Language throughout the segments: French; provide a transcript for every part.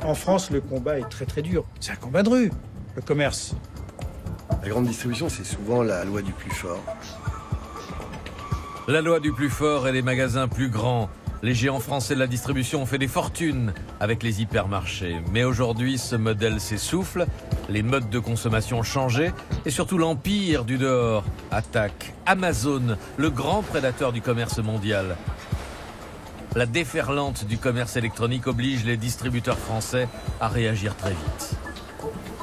En France, le combat est très très dur. C'est un combat de rue, le commerce. La grande distribution, c'est souvent la loi du plus fort. La loi du plus fort et les magasins plus grands. Les géants français de la distribution ont fait des fortunes avec les hypermarchés. Mais aujourd'hui, ce modèle s'essouffle, les modes de consommation ont changé et surtout l'empire du dehors attaque Amazon, le grand prédateur du commerce mondial. La déferlante du commerce électronique oblige les distributeurs français à réagir très vite.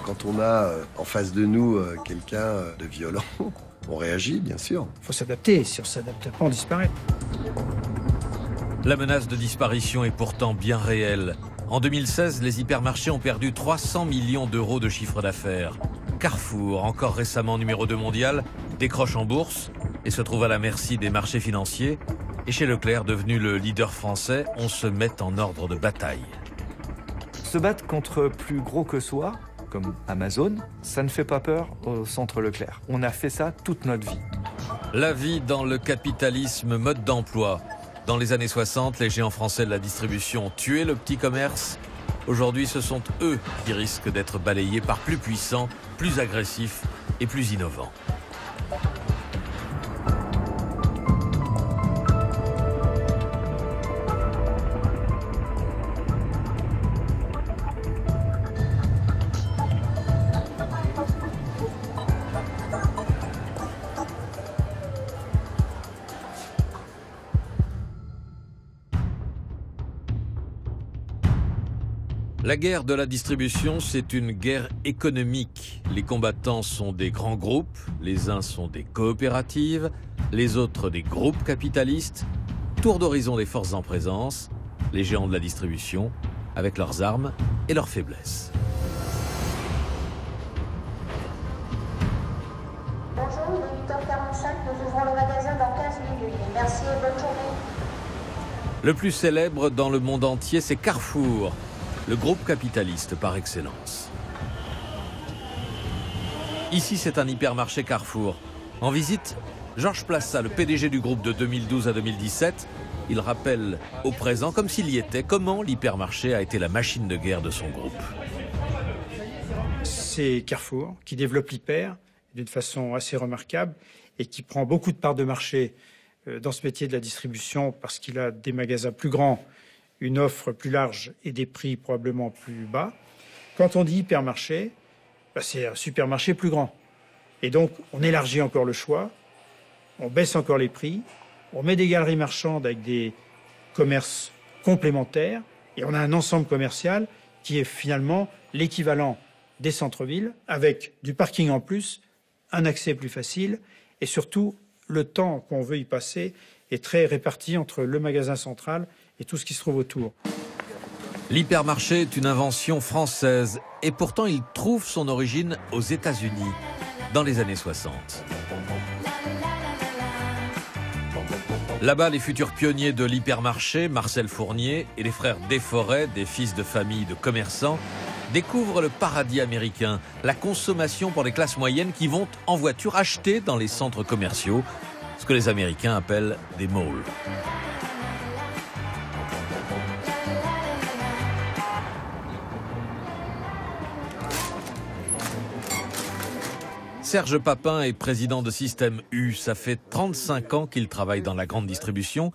Quand on a en face de nous quelqu'un de violent, on réagit, bien sûr. Il faut s'adapter. Si on ne s'adapte pas, on disparaît. La menace de disparition est pourtant bien réelle. En 2016, les hypermarchés ont perdu 300 millions d'euros de chiffre d'affaires. Carrefour, encore récemment numéro 2 mondial, décroche en bourse et se trouve à la merci des marchés financiers. Et chez Leclerc, devenu le leader français, on se met en ordre de bataille. Se battre contre plus gros que soi, comme Amazon, ça ne fait pas peur au centre Leclerc. On a fait ça toute notre vie. La vie dans le capitalisme, mode d'emploi. Dans les années 60, les géants français de la distribution ont tué le petit commerce. Aujourd'hui, ce sont eux qui risquent d'être balayés par plus puissants, plus agressifs et plus innovants. La guerre de la distribution, c'est une guerre économique. Les combattants sont des grands groupes, les uns sont des coopératives, les autres des groupes capitalistes. Tour d'horizon des forces en présence, les géants de la distribution, avec leurs armes et leurs faiblesses. Bonjour, il est 8h45, nous ouvrons le magasin dans 15 minutes. Merci et bonne journée. Le plus célèbre dans le monde entier, c'est Carrefour, le groupe capitaliste par excellence. Ici, c'est un hypermarché Carrefour. En visite, Georges Plassa, le PDG du groupe de 2012 à 2017, il rappelle au présent, comme s'il y était, comment l'hypermarché a été la machine de guerre de son groupe. C'est Carrefour qui développe l'hyper d'une façon assez remarquable et qui prend beaucoup de parts de marché dans ce métier de la distribution parce qu'il a des magasins plus grands, une offre plus large et des prix probablement plus bas. Quand on dit hypermarché, c'est un supermarché plus grand. Et donc, on élargit encore le choix, on baisse encore les prix, on met des galeries marchandes avec des commerces complémentaires et on a un ensemble commercial qui est finalement l'équivalent des centres-villes avec du parking en plus, un accès plus facile et surtout, le temps qu'on veut y passer est très réparti entre le magasin central et tout ce qui se trouve autour. L'hypermarché est une invention française et pourtant il trouve son origine aux États-Unis dans les années 60. Là-bas, les futurs pionniers de l'hypermarché, Marcel Fournier et les frères Desforêts, des fils de famille de commerçants, découvrent le paradis américain, la consommation pour les classes moyennes qui vont en voiture acheter dans les centres commerciaux, ce que les Américains appellent des malls. Serge Papin est président de Système U. Ça fait 35 ans qu'il travaille dans la grande distribution.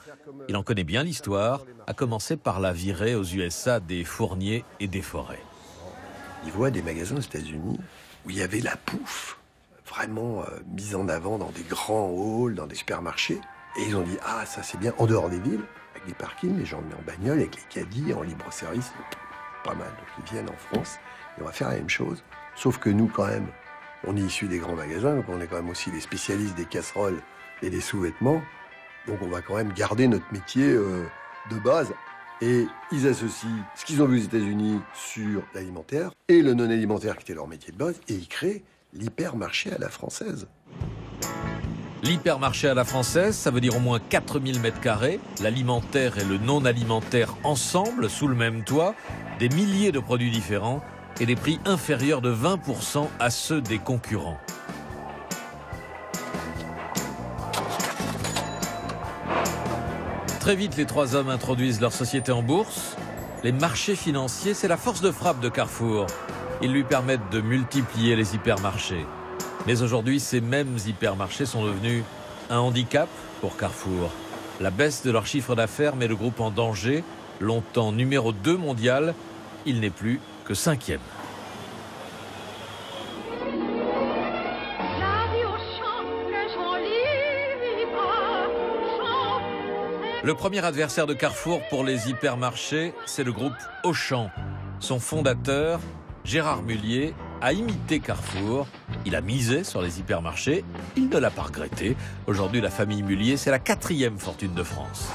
Il en connaît bien l'histoire, à commencer par la virée aux USA des Fournier et des Forêts. Il voit des magasins aux États-Unis où il y avait la pouffe vraiment mise en avant dans des grands halls, dans des supermarchés. Et ils ont dit, ah, ça c'est bien, en dehors des villes, avec des parkings, les gens venaient en bagnole, avec les caddies, en libre-service, pas mal. Donc ils viennent en France et on va faire la même chose. Sauf que nous, quand même, on est issus des grands magasins, donc on est quand même aussi des spécialistes des casseroles et des sous-vêtements. Donc on va quand même garder notre métier de base. Et ils associent ce qu'ils ont vu aux États-Unis sur l'alimentaire et le non-alimentaire qui était leur métier de base, et ils créent l'hypermarché à la française. L'hypermarché à la française, ça veut dire au moins 4000 m², l'alimentaire et le non-alimentaire ensemble, sous le même toit, des milliers de produits différents et des prix inférieurs de 20% à ceux des concurrents. Très vite, les trois hommes introduisent leur société en bourse. Les marchés financiers, c'est la force de frappe de Carrefour. Ils lui permettent de multiplier les hypermarchés. Mais aujourd'hui, ces mêmes hypermarchés sont devenus un handicap pour Carrefour. La baisse de leur chiffre d'affaires met le groupe en danger. Longtemps numéro 2 mondial, il n'est plus que 5e. Le premier adversaire de Carrefour pour les hypermarchés, c'est le groupe Auchan. Son fondateur, Gérard Mullier, a imité Carrefour. Il a misé sur les hypermarchés. Il ne l'a pas regretté. Aujourd'hui, la famille Mullier, c'est la 4e fortune de France.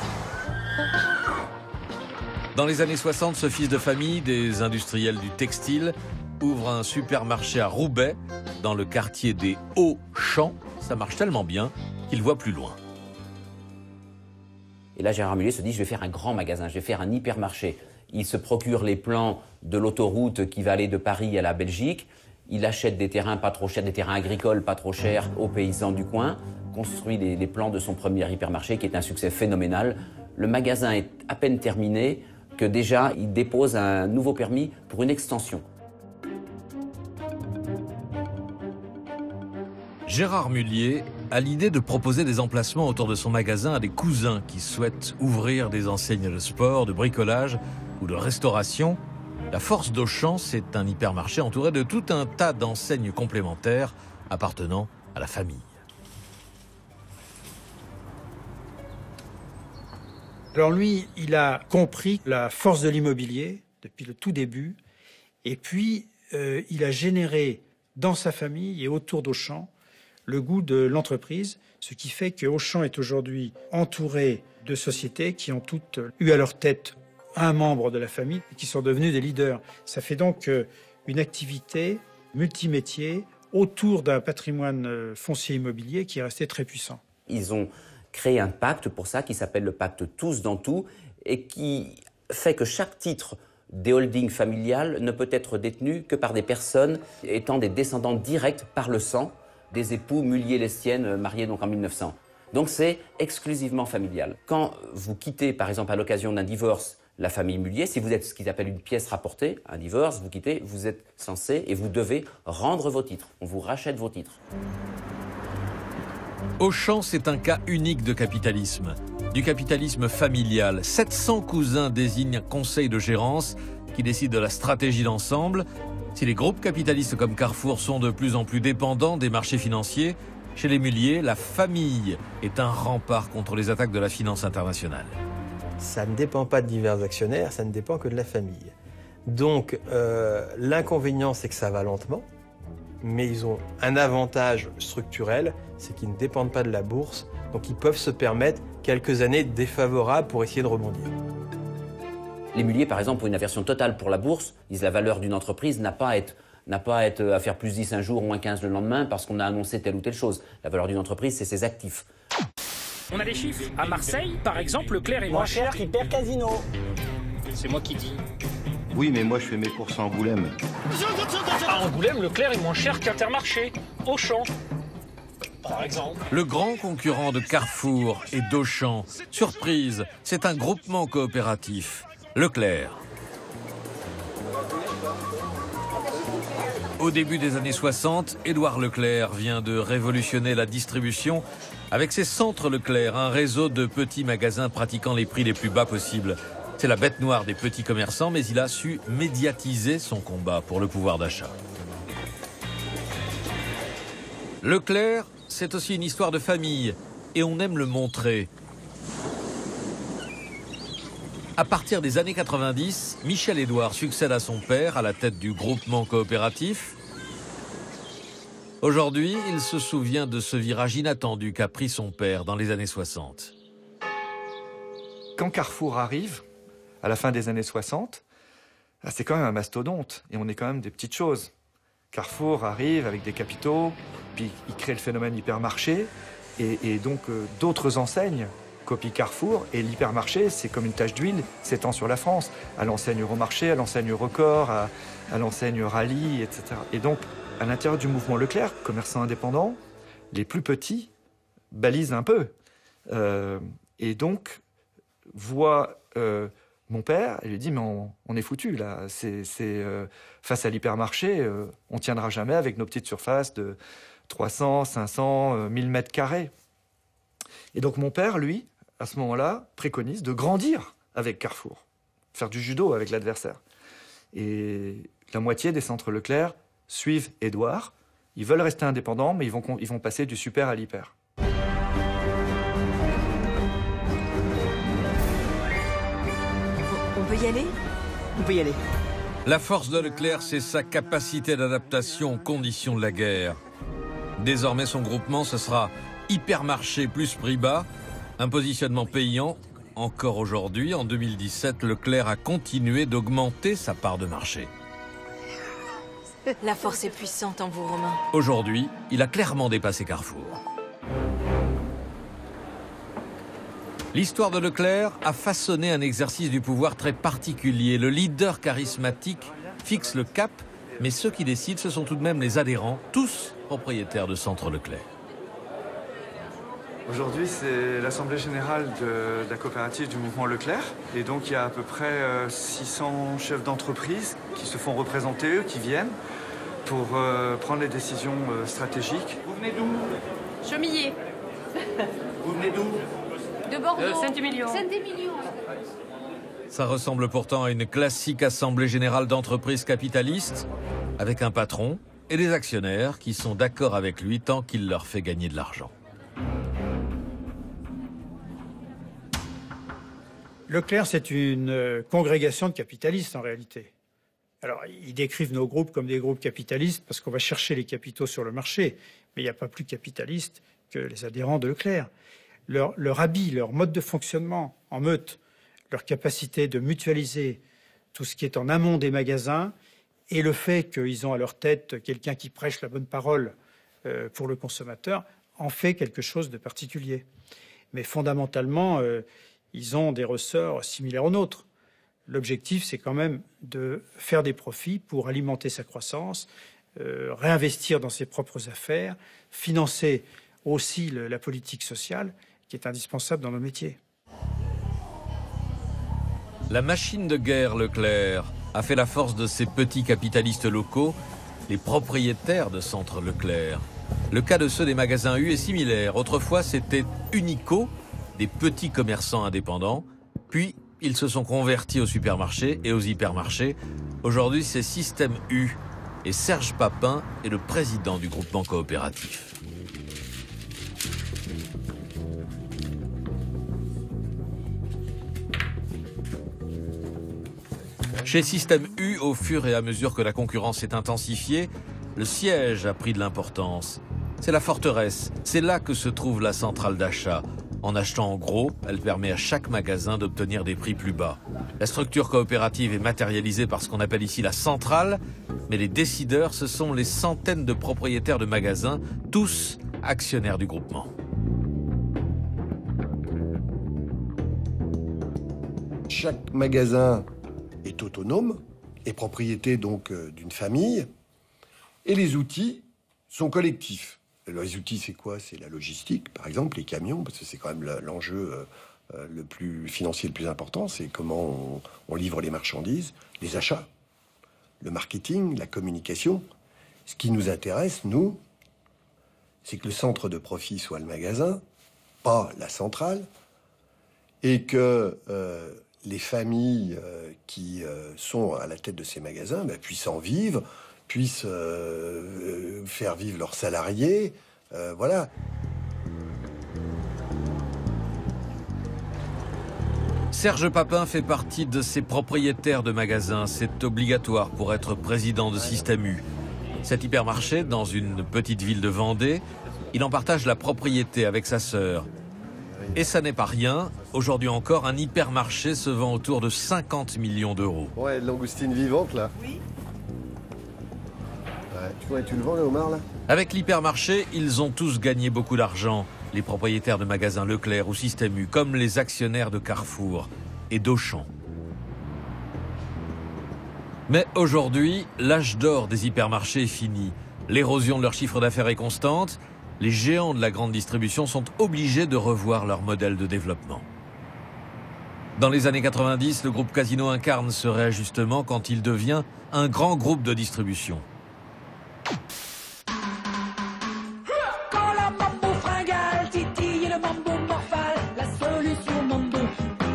Dans les années 60, ce fils de famille des industriels du textile ouvre un supermarché à Roubaix, dans le quartier des Hauts-Champs. Ça marche tellement bien qu'il voit plus loin. Et là, Gérard Mullier se dit, je vais faire un grand magasin, je vais faire un hypermarché. Il se procure les plans de l'autoroute qui va aller de Paris à la Belgique. Il achète des terrains pas trop chers, des terrains agricoles pas trop chers aux paysans du coin. Construit les plans de son premier hypermarché qui est un succès phénoménal. Le magasin est à peine terminé que déjà il dépose un nouveau permis pour une extension. Gérard Mullier a l'idée de proposer des emplacements autour de son magasin à des cousins qui souhaitent ouvrir des enseignes de sport, de bricolage ou de restauration. La force d'Auchan, c'est un hypermarché entouré de tout un tas d'enseignes complémentaires appartenant à la famille. Alors lui, il a compris la force de l'immobilier depuis le tout début. Et puis, il a généré dans sa famille et autour d'Auchan le goût de l'entreprise, ce qui fait que Auchan est aujourd'hui entouré de sociétés qui ont toutes eu à leur tête un membre de la famille et qui sont devenus des leaders. Ça fait donc une activité multimétier autour d'un patrimoine foncier immobilier qui est resté très puissant. Ils ont créé un pacte pour ça qui s'appelle le pacte Tous dans Tout et qui fait que chaque titre des holdings familiales ne peut être détenu que par des personnes étant des descendants directs par le sang des époux Mullier-Lestienne mariés donc en 1900. Donc c'est exclusivement familial. Quand vous quittez par exemple à l'occasion d'un divorce la famille Mullier, si vous êtes ce qu'ils appellent une pièce rapportée, un divorce, vous quittez, vous êtes censé et vous devez rendre vos titres. On vous rachète vos titres. Auchan, c'est un cas unique de capitalisme. Du capitalisme familial. 700 cousins désignent un conseil de gérance qui décide de la stratégie d'ensemble. Si les groupes capitalistes comme Carrefour sont de plus en plus dépendants des marchés financiers, chez les Mullier, la famille est un rempart contre les attaques de la finance internationale. Ça ne dépend pas de divers actionnaires, ça ne dépend que de la famille. Donc l'inconvénient, c'est que ça va lentement, mais ils ont un avantage structurel, c'est qu'ils ne dépendent pas de la bourse, donc ils peuvent se permettre quelques années défavorables pour essayer de rebondir. Les Mullier, par exemple, pour une aversion totale pour la bourse, disent la valeur d'une entreprise n'a pas à être à faire plus 10 un jour, moins 15 le lendemain parce qu'on a annoncé telle ou telle chose. La valeur d'une entreprise, c'est ses actifs. On a des chiffres. À Marseille, par exemple, Leclerc est moins cher qu'Hyper Casino. C'est moi qui dis. Oui, mais moi je fais mes courses à Angoulême. À Angoulême, Leclerc est moins cher qu'Intermarché, Auchan. Par exemple. Le grand concurrent de Carrefour et d'Auchan. Surprise, c'est un groupement coopératif. Leclerc. Au début des années 60, Édouard Leclerc vient de révolutionner la distribution avec ses centres Leclerc, un réseau de petits magasins pratiquant les prix les plus bas possibles. C'est la bête noire des petits commerçants, mais il a su médiatiser son combat pour le pouvoir d'achat. Leclerc, c'est aussi une histoire de famille, et on aime le montrer. À partir des années 90, Michel Édouard succède à son père à la tête du groupement coopératif. Aujourd'hui, il se souvient de ce virage inattendu qu'a pris son père dans les années 60. Quand Carrefour arrive, à la fin des années 60, c'est quand même un mastodonte, et on est quand même des petites choses. Carrefour arrive avec des capitaux, puis il crée le phénomène hypermarché, et donc d'autres enseignes copie Carrefour, et l'hypermarché, c'est comme une tache d'huile s'étend sur la France, à l'enseigne Euromarché, à l'enseigne Record, à l'enseigne Rallye, etc. Et donc, à l'intérieur du mouvement Leclerc, commerçants indépendants, les plus petits balisent un peu, et donc voient Mon père, il lui dit, mais on est foutu là. Face à l'hypermarché, on tiendra jamais avec nos petites surfaces de 300, 500, 1000 mètres carrés. Et donc mon père, lui, à ce moment-là, préconise de grandir avec Carrefour, faire du judo avec l'adversaire. Et la moitié des centres Leclerc suivent Édouard. Ils veulent rester indépendants, mais ils vont passer du super à l'hyper. On peut y aller ? On peut y aller. La force de Leclerc, c'est sa capacité d'adaptation aux conditions de la guerre. Désormais, son groupement, ce sera hypermarché plus prix bas, un positionnement payant. Encore aujourd'hui, en 2017, Leclerc a continué d'augmenter sa part de marché. La force est puissante en vous, Romain. Aujourd'hui, il a clairement dépassé Carrefour. L'histoire de Leclerc a façonné un exercice du pouvoir très particulier. Le leader charismatique fixe le cap, mais ceux qui décident, ce sont tout de même les adhérents, tous propriétaires de centres Leclerc. Aujourd'hui, c'est l'Assemblée générale de la coopérative du mouvement Leclerc. Et donc, il y a à peu près 600 chefs d'entreprise qui se font représenter, eux, qui viennent pour prendre les décisions stratégiques. Vous venez d'où? Chemillé. Vous venez d'où? De Bordeaux. Saint-Émilion. Saint-Émilion. Ça ressemble pourtant à une classique assemblée générale d'entreprises capitalistes, avec un patron et des actionnaires qui sont d'accord avec lui tant qu'il leur fait gagner de l'argent. Leclerc, c'est une congrégation de capitalistes en réalité. Alors, ils décrivent nos groupes comme des groupes capitalistes parce qu'on va chercher les capitaux sur le marché. Mais il n'y a pas plus capitaliste que les adhérents de Leclerc. Leur habit, leur mode de fonctionnement en meute, leur capacité de mutualiser tout ce qui est en amont des magasins et le fait qu'ils ont à leur tête quelqu'un qui prêche la bonne parole pour le consommateur en fait quelque chose de particulier. Mais fondamentalement, ils ont des ressorts similaires aux nôtres. L'objectif, c'est quand même de faire des profits pour alimenter sa croissance, réinvestir dans ses propres affaires, financer aussi la politique sociale qui est indispensable dans nos métiers. La machine de guerre Leclerc a fait la force de ces petits capitalistes locaux, les propriétaires de centres Leclerc. Le cas de ceux des magasins U est similaire. Autrefois, c'était Unico, des petits commerçants indépendants. Puis, ils se sont convertis aux supermarchés et aux hypermarchés. Aujourd'hui, c'est Système U. Et Serge Papin est le président du groupement coopératif. Chez Système U, au fur et à mesure que la concurrence s'est intensifiée, le siège a pris de l'importance. C'est la forteresse, c'est là que se trouve la centrale d'achat. En achetant en gros, elle permet à chaque magasin d'obtenir des prix plus bas. La structure coopérative est matérialisée par ce qu'on appelle ici la centrale, mais les décideurs, ce sont les centaines de propriétaires de magasins, tous actionnaires du groupement. Chaque magasin est autonome, est propriété donc d'une famille, et les outils sont collectifs. Les outils, c'est quoi? C'est la logistique, par exemple, les camions, parce que c'est quand même l'enjeu le plus financier, le plus important, c'est comment on livre les marchandises, les achats, le marketing, la communication. Ce qui nous intéresse, nous, c'est que le centre de profit soit le magasin, pas la centrale, et que les familles qui sont à la tête de ces magasins puissent en vivre, puissent faire vivre leurs salariés, voilà. Serge Papin fait partie de ces propriétaires de magasins. C'est obligatoire pour être président de Système U. Cet hypermarché, dans une petite ville de Vendée, il en partage la propriété avec sa sœur. Et ça n'est pas rien. Aujourd'hui encore, un hypermarché se vend autour de 50 millions d'euros. Ouais, de langoustine vivante, là. Oui. Ouais, tu le vends, le homard, là? Avec l'hypermarché, ils ont tous gagné beaucoup d'argent. Les propriétaires de magasins Leclerc ou Système U, comme les actionnaires de Carrefour et d'Auchan. Mais aujourd'hui, l'âge d'or des hypermarchés est fini. L'érosion de leur chiffre d'affaires est constante. Les géants de la grande distribution sont obligés de revoir leur modèle de développement. Dans les années 90, le groupe Casino incarne ce réajustement quand il devient un grand groupe de distribution. Quand la mambo fringale titille le mambo morphale, la solution mambo,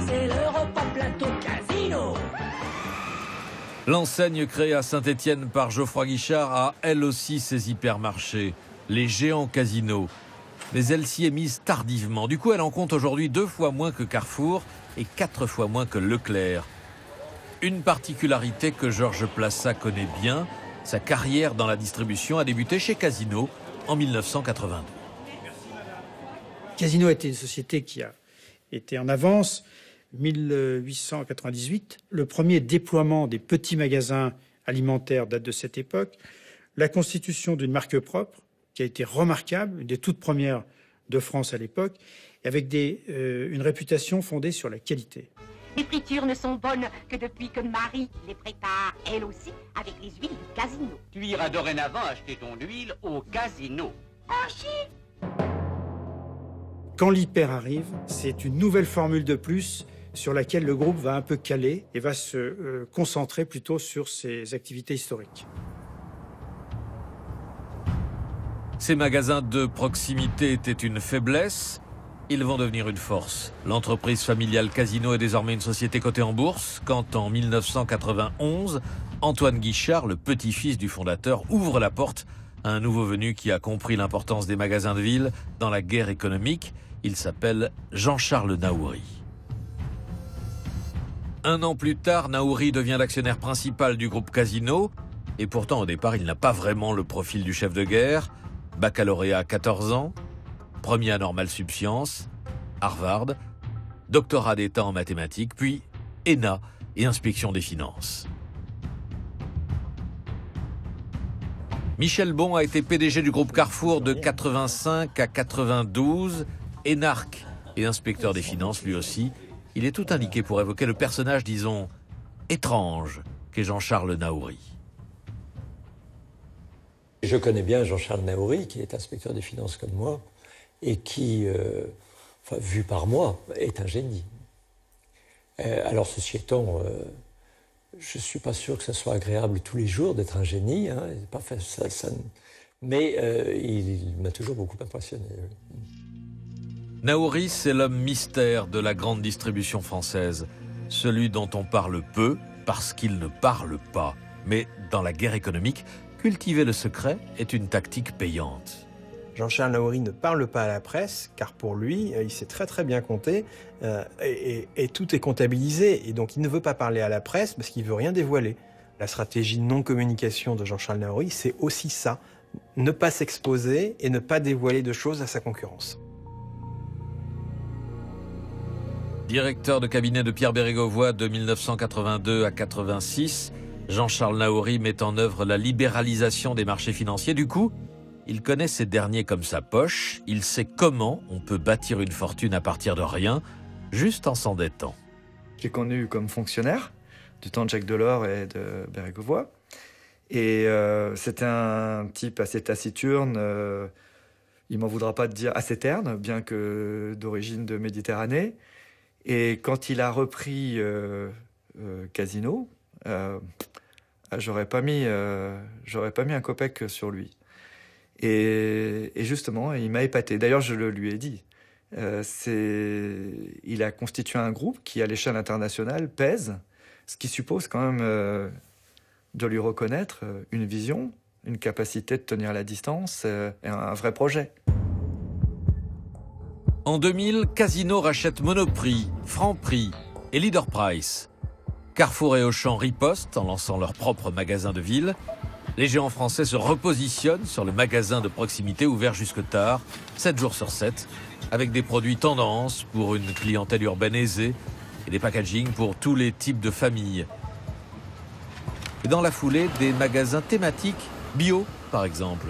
c'est le repas plateau Casino. L'enseigne créée à Saint-Étienne par Geoffroy Guichard a elle aussi ses hypermarchés, les géants Casino. Mais elle s'y est mise tardivement. Du coup, elle en compte aujourd'hui 2 fois moins que Carrefour et 4 fois moins que Leclerc. Une particularité que Georges Plassat connaît bien, sa carrière dans la distribution a débuté chez Casino en 1982. Casino a été une société qui a été en avance. 1898, le premier déploiement des petits magasins alimentaires date de cette époque. La constitution d'une marque propre qui a été remarquable, une des toutes premières de France à l'époque, avec une réputation fondée sur la qualité. Les fritures ne sont bonnes que depuis que Marie les prépare, elle aussi, avec les huiles du Casino. Tu iras dorénavant acheter ton huile au Casino. Quand l'hyper arrive, c'est une nouvelle formule de plus sur laquelle le groupe va un peu caler et va se concentrer plutôt sur ses activités historiques. Ces magasins de proximité étaient une faiblesse. Ils vont devenir une force. L'entreprise familiale Casino est désormais une société cotée en bourse quand, en 1991, Antoine Guichard, le petit-fils du fondateur, ouvre la porte à un nouveau venu qui a compris l'importance des magasins de ville dans la guerre économique. Il s'appelle Jean-Charles Naouri. 1 an plus tard, Naouri devient l'actionnaire principal du groupe Casino. Et pourtant, au départ, il n'a pas vraiment le profil du chef de guerre. Baccalauréat à 14 ans, premier à Normale Sup Sciences, Harvard, doctorat d'État en mathématiques, puis ENA et inspection des finances. Michel Bon a été PDG du groupe Carrefour de 85 à 92, énarque et inspecteur des finances lui aussi. Il est tout indiqué pour évoquer le personnage, disons, étrange qu'est Jean-Charles Naouri. Je connais bien Jean-Charles Naouri, qui est inspecteur des finances comme moi, et qui, vu par moi, est un génie. Alors, ceci étant, je ne suis pas sûr que ce soit agréable tous les jours d'être un génie, hein, mais il m'a toujours beaucoup impressionné. Naouri, c'est l'homme mystère de la grande distribution française, celui dont on parle peu parce qu'il ne parle pas. Mais dans la guerre économique, cultiver le secret est une tactique payante. Jean-Charles Naouri ne parle pas à la presse, car pour lui, il sait très très bien compter, et tout est comptabilisé. Et donc il ne veut pas parler à la presse parce qu'il ne veut rien dévoiler. La stratégie de non-communication de Jean-Charles Naouri, c'est aussi ça. Ne pas s'exposer et ne pas dévoiler de choses à sa concurrence. Directeur de cabinet de Pierre Bérégovoy de 1982 à 86, Jean-Charles Naouri met en œuvre la libéralisation des marchés financiers. Du coup, il connaît ces derniers comme sa poche. Il sait comment on peut bâtir une fortune à partir de rien, juste en s'endettant. J'ai connu comme fonctionnaire du temps de Jacques Delors et de Bérégovoy. Et c'était un type assez taciturne, il m'en voudra pas de dire assez terne, bien que d'origine de Méditerranée. Et quand il a repris Casino, j'aurais pas mis un copec sur lui. Et justement, il m'a épaté. D'ailleurs, je le lui ai dit. Il a constitué un groupe qui, à l'échelle internationale, pèse, ce qui suppose quand même de lui reconnaître une vision, une capacité de tenir la distance et un vrai projet. En 2000, Casino rachète Monoprix, Franprix et Leader Price. Carrefour et Auchan ripostent en lançant leur propre magasin de ville. Les géants français se repositionnent sur le magasin de proximité ouvert jusque tard, 7 jours sur 7, avec des produits tendance pour une clientèle urbaine aisée et des packagings pour tous les types de familles. Et dans la foulée, des magasins thématiques, bio par exemple.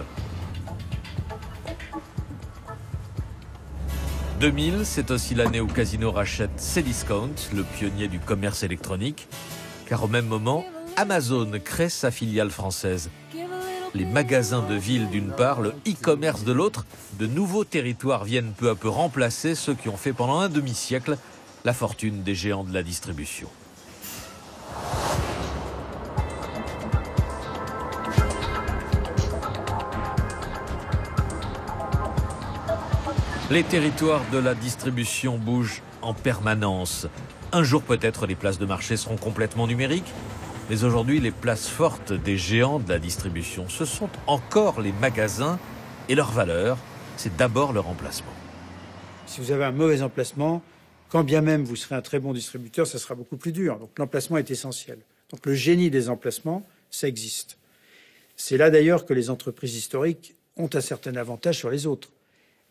2000, c'est aussi l'année où Casino rachète Cdiscount, le pionnier du commerce électronique, car au même moment, Amazon crée sa filiale française. Les magasins de ville d'une part, le e-commerce de l'autre, de nouveaux territoires viennent peu à peu remplacer ceux qui ont fait pendant un demi-siècle la fortune des géants de la distribution. Les territoires de la distribution bougent en permanence. Un jour peut-être les places de marché seront complètement numériques, mais aujourd'hui les places fortes des géants de la distribution, ce sont encore les magasins et leur valeur, c'est d'abord leur emplacement. Si vous avez un mauvais emplacement, quand bien même vous serez un très bon distributeur, ça sera beaucoup plus dur. Donc l'emplacement est essentiel. Donc le génie des emplacements, ça existe. C'est là d'ailleurs que les entreprises historiques ont un certain avantage sur les autres.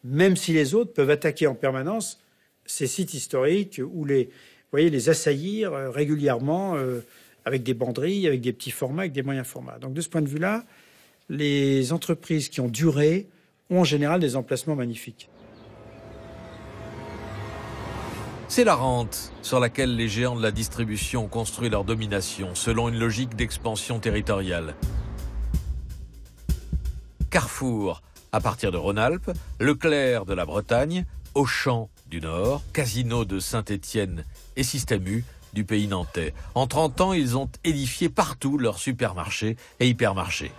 Même si les autres peuvent attaquer en permanence ces sites historiques ou les assaillir régulièrement avec des banderilles, avec des petits formats, avec des moyens formats. Donc de ce point de vue-là, les entreprises qui ont duré ont en général des emplacements magnifiques. C'est la rente sur laquelle les géants de la distribution ont construit leur domination selon une logique d'expansion territoriale. Carrefour à partir de Rhône-Alpes, Leclerc de la Bretagne, Auchan du Nord, Casino de Saint-Étienne et Système U du pays nantais. En 30 ans, ils ont édifié partout leurs supermarchés et hypermarchés.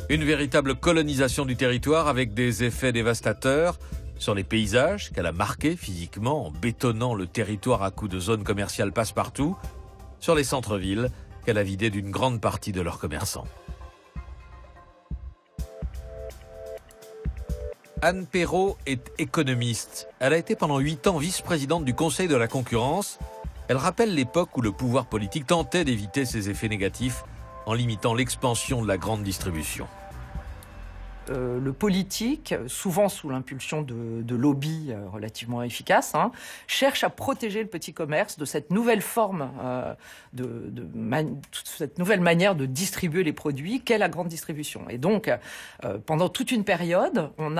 Une véritable colonisation du territoire avec des effets dévastateurs sur les paysages qu'elle a marqués physiquement en bétonnant le territoire à coups de zones commerciales passe-partout, sur les centres-villes qu'elle a vidés d'une grande partie de leurs commerçants. Anne Perrault est économiste. Elle a été pendant 8 ans vice-présidente du Conseil de la concurrence. Elle rappelle l'époque où le pouvoir politique tentait d'éviter ces effets négatifs en limitant l'expansion de la grande distribution. Le politique, souvent sous l'impulsion de lobbies relativement efficaces, cherche à protéger le petit commerce de cette nouvelle forme, cette nouvelle manière de distribuer les produits qu'est la grande distribution. Et donc, pendant toute une période, on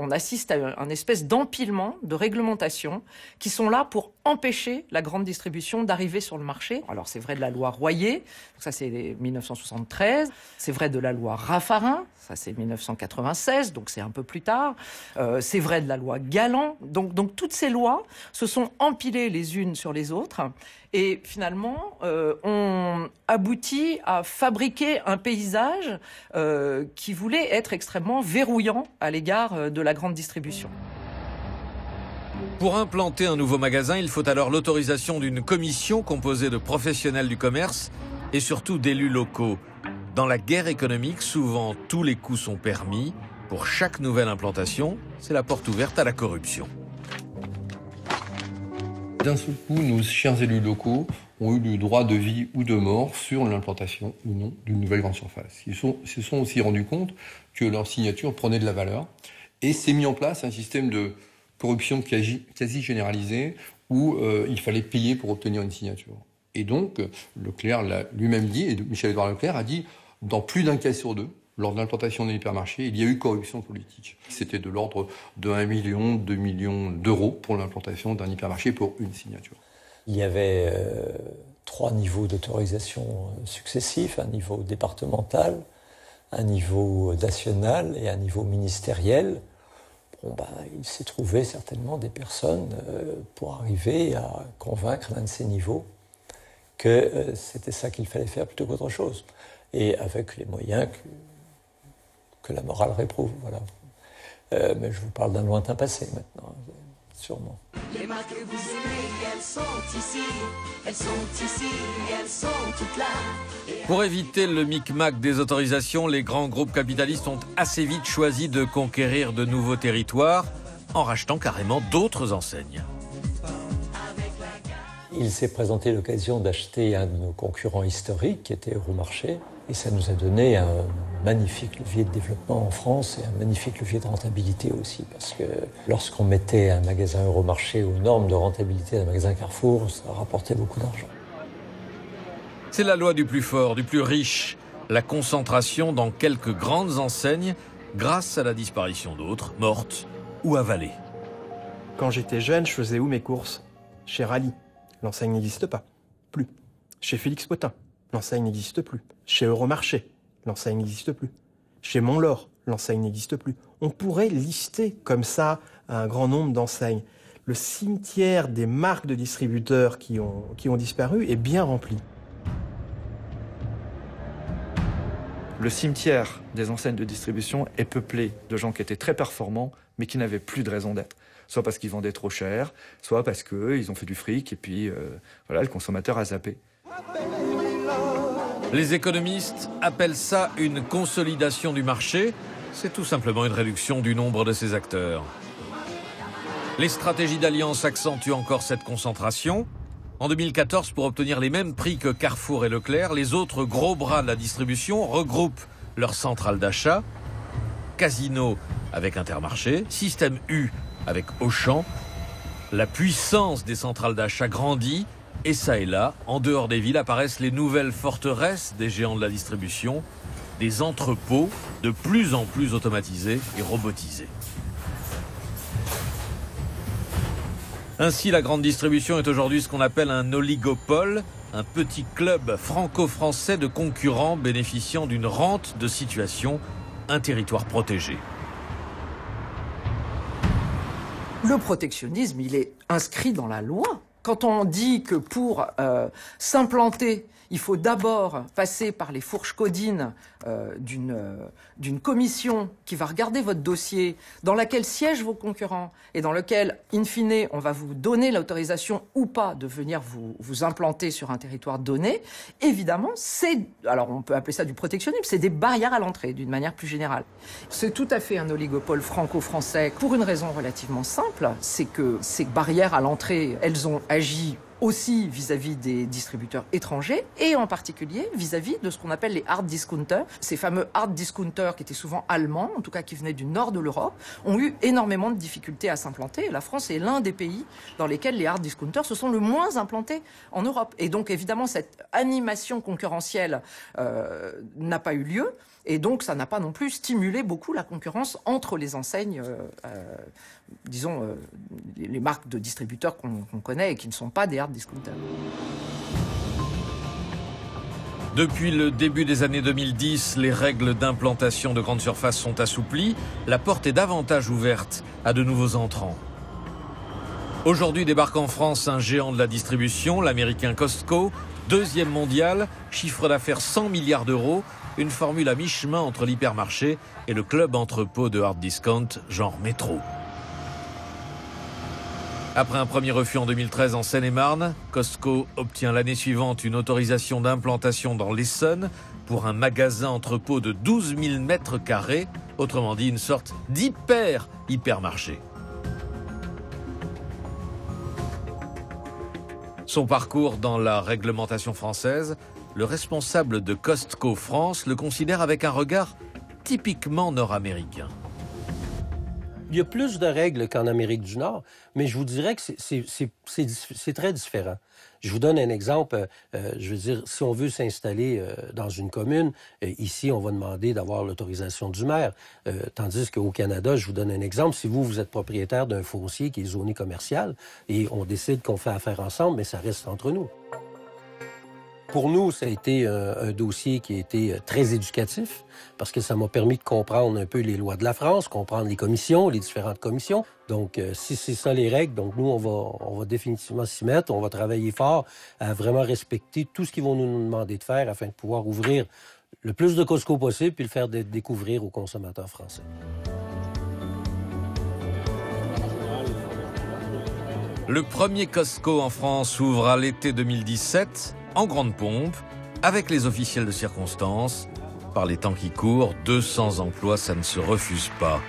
assiste à un espèce d'empilement de réglementations qui sont là pour empêcher la grande distribution d'arriver sur le marché. Alors c'est vrai de la loi Royer, ça c'est 1973, c'est vrai de la loi Raffarin, ça c'est 1996, donc c'est un peu plus tard. C'est vrai de la loi Galland. Donc toutes ces lois se sont empilées les unes sur les autres et finalement on aboutit à fabriquer un paysage qui voulait être extrêmement verrouillant à l'égard de la grande distribution. Pour implanter un nouveau magasin, il faut alors l'autorisation d'une commission composée de professionnels du commerce et surtout d'élus locaux. Dans la guerre économique, souvent tous les coups sont permis. Pour chaque nouvelle implantation, c'est la porte ouverte à la corruption. D'un seul coup, nos chers élus locaux ont eu le droit de vie ou de mort sur l'implantation ou non d'une nouvelle grande surface. Ils se sont aussi rendus compte que leur signature prenait de la valeur et s'est mis en place un système de corruption quasi généralisée où il fallait payer pour obtenir une signature. Et donc, Leclerc l'a lui-même dit, et Michel-Édouard Leclerc a dit, dans plus d'un cas sur deux, lors de l'implantation d'un hypermarché, il y a eu corruption politique. C'était de l'ordre de 1 million, 2 millions d'euros pour l'implantation d'un hypermarché pour une signature. Il y avait 3 niveaux d'autorisation successifs, un niveau départemental, un niveau national et un niveau ministériel. Il s'est trouvé certainement des personnes pour arriver à convaincre l'un de ces niveaux que c'était ça qu'il fallait faire plutôt qu'autre chose. Et avec les moyens que la morale réprouve. Voilà. Mais je vous parle d'un lointain passé maintenant, sûrement. Les marques que vous aimez, elles sont ici, elles sont toutes là. Pour éviter le micmac des autorisations, les grands groupes capitalistes ont assez vite choisi de conquérir de nouveaux territoires en rachetant carrément d'autres enseignes. Il s'est présenté l'occasion d'acheter un de nos concurrents historiques, qui était Euromarché, et ça nous a donné un magnifique levier de développement en France et un magnifique levier de rentabilité aussi, parce que lorsqu'on mettait un magasin Euromarché aux normes de rentabilité d'un magasin Carrefour, ça rapportait beaucoup d'argent. C'est la loi du plus fort, du plus riche, la concentration dans quelques grandes enseignes grâce à la disparition d'autres, mortes ou avalées. Quand j'étais jeune, je faisais où mes courses? Chez Rallye. L'enseigne n'existe pas. Plus. Chez Félix Potin. L'enseigne n'existe plus. Chez Euromarché. L'enseigne n'existe plus. Chez Montlore. l'enseigne n'existe plus. On pourrait lister comme ça un grand nombre d'enseignes. Le cimetière des marques de distributeurs qui ont disparu est bien rempli. Le cimetière des enseignes de distribution est peuplé de gens qui étaient très performants, mais qui n'avaient plus de raison d'être. Soit parce qu'ils vendaient trop cher, soit parce qu'ils ont fait du fric, et puis voilà, le consommateur a zappé. Les économistes appellent ça une consolidation du marché. C'est tout simplement une réduction du nombre de ses acteurs. Les stratégies d'alliance accentuent encore cette concentration. En 2014, pour obtenir les mêmes prix que Carrefour et Leclerc, les autres gros bras de la distribution regroupent leurs centrales d'achat. Casino avec Intermarché, Système U avec Auchan. La puissance des centrales d'achat grandit et ça et là, en dehors des villes, apparaissent les nouvelles forteresses des géants de la distribution, des entrepôts de plus en plus automatisés et robotisés. Ainsi, la grande distribution est aujourd'hui ce qu'on appelle un oligopole, un petit club franco-français de concurrents bénéficiant d'une rente de situation, un territoire protégé. Le protectionnisme, il est inscrit dans la loi. Quand on dit que pour s'implanter, il faut d'abord passer par les fourches codines d'une commission qui va regarder votre dossier, dans laquelle siègent vos concurrents et dans lequel, in fine, on va vous donner l'autorisation ou pas de venir vous implanter sur un territoire donné, évidemment, alors on peut appeler ça du protectionnisme, c'est des barrières à l'entrée, d'une manière plus générale. C'est tout à fait un oligopole franco-français pour une raison relativement simple, c'est que ces barrières à l'entrée, elles ont agi aussi vis-à-vis des distributeurs étrangers et en particulier vis-à-vis de ce qu'on appelle les hard discounters. Ces fameux hard discounters qui étaient souvent allemands, en tout cas qui venaient du nord de l'Europe, ont eu énormément de difficultés à s'implanter. La France est l'un des pays dans lesquels les hard discounters se sont le moins implantés en Europe. Et donc évidemment cette animation concurrentielle n'a pas eu lieu. Et donc, ça n'a pas non plus stimulé beaucoup la concurrence entre les enseignes, disons, les marques de distributeurs qu'on connaît et qui ne sont pas des hard discounters. Depuis le début des années 2010, les règles d'implantation de grandes surfaces sont assouplies. La porte est davantage ouverte à de nouveaux entrants. Aujourd'hui débarque en France un géant de la distribution, l'américain Costco, deuxième mondial, chiffre d'affaires 100 milliards d'euros, une formule à mi-chemin entre l'hypermarché et le club entrepôt de hard discount genre métro. Après un premier refus en 2013 en Seine-et-Marne, Costco obtient l'année suivante une autorisation d'implantation dans l'Essonne pour un magasin entrepôt de 12 000 mètres carrés, autrement dit une sorte d'hypermarché. Son parcours dans la réglementation française, le responsable de Costco France le considère avec un regard typiquement nord-américain. Il y a plus de règles qu'en Amérique du Nord, mais je vous dirais que c'est très différent. Je vous donne un exemple. Je veux dire, si on veut s'installer dans une commune, ici, on va demander d'avoir l'autorisation du maire. Tandis qu'au Canada, je vous donne un exemple. Si vous êtes propriétaire d'un foncier qui est zoné commercial et on décide qu'on fait affaire ensemble, mais ça reste entre nous. Pour nous, ça a été un dossier qui a été très éducatif parce que ça m'a permis de comprendre un peu les lois de la France, comprendre les commissions, les différentes commissions. Donc, si c'est ça les règles, donc nous, on va définitivement s'y mettre. On va travailler fort à vraiment respecter tout ce qu'ils vont nous demander de faire afin de pouvoir ouvrir le plus de Costco possible puis le faire découvrir aux consommateurs français. Le premier Costco en France ouvre à l'été 2017, en grande pompe, avec les officiels de circonstance. Par les temps qui courent, 200 emplois, ça ne se refuse pas.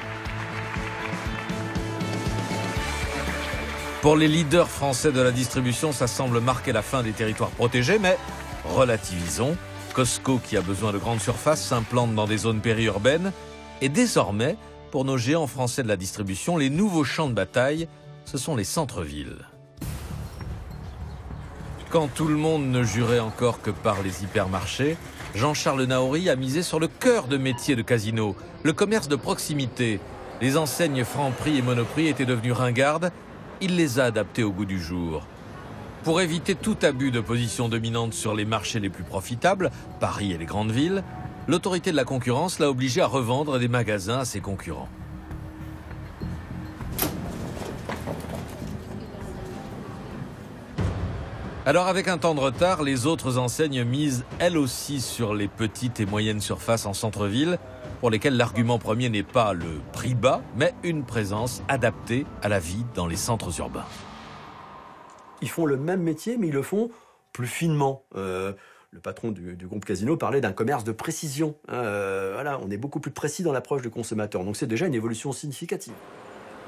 Pour les leaders français de la distribution, ça semble marquer la fin des territoires protégés, mais relativisons. Costco, qui a besoin de grandes surfaces, s'implante dans des zones périurbaines. Et désormais, pour nos géants français de la distribution, les nouveaux champs de bataille, ce sont les centres-villes. Quand tout le monde ne jurait encore que par les hypermarchés, Jean-Charles Naouri a misé sur le cœur de métier de Casino, le commerce de proximité. Les enseignes Franprix et Monoprix étaient devenues ringardes, il les a adaptées au goût du jour. Pour éviter tout abus de position dominante sur les marchés les plus profitables, Paris et les grandes villes, l'autorité de la concurrence l'a obligé à revendre des magasins à ses concurrents. Alors avec un temps de retard, les autres enseignes misent elles aussi sur les petites et moyennes surfaces en centre-ville, pour lesquelles l'argument premier n'est pas le prix bas, mais une présence adaptée à la vie dans les centres urbains. Ils font le même métier, mais ils le font plus finement. Le patron du groupe Casino parlait d'un commerce de précision. Voilà, on est beaucoup plus précis dans l'approche du consommateur. Donc c'est déjà une évolution significative.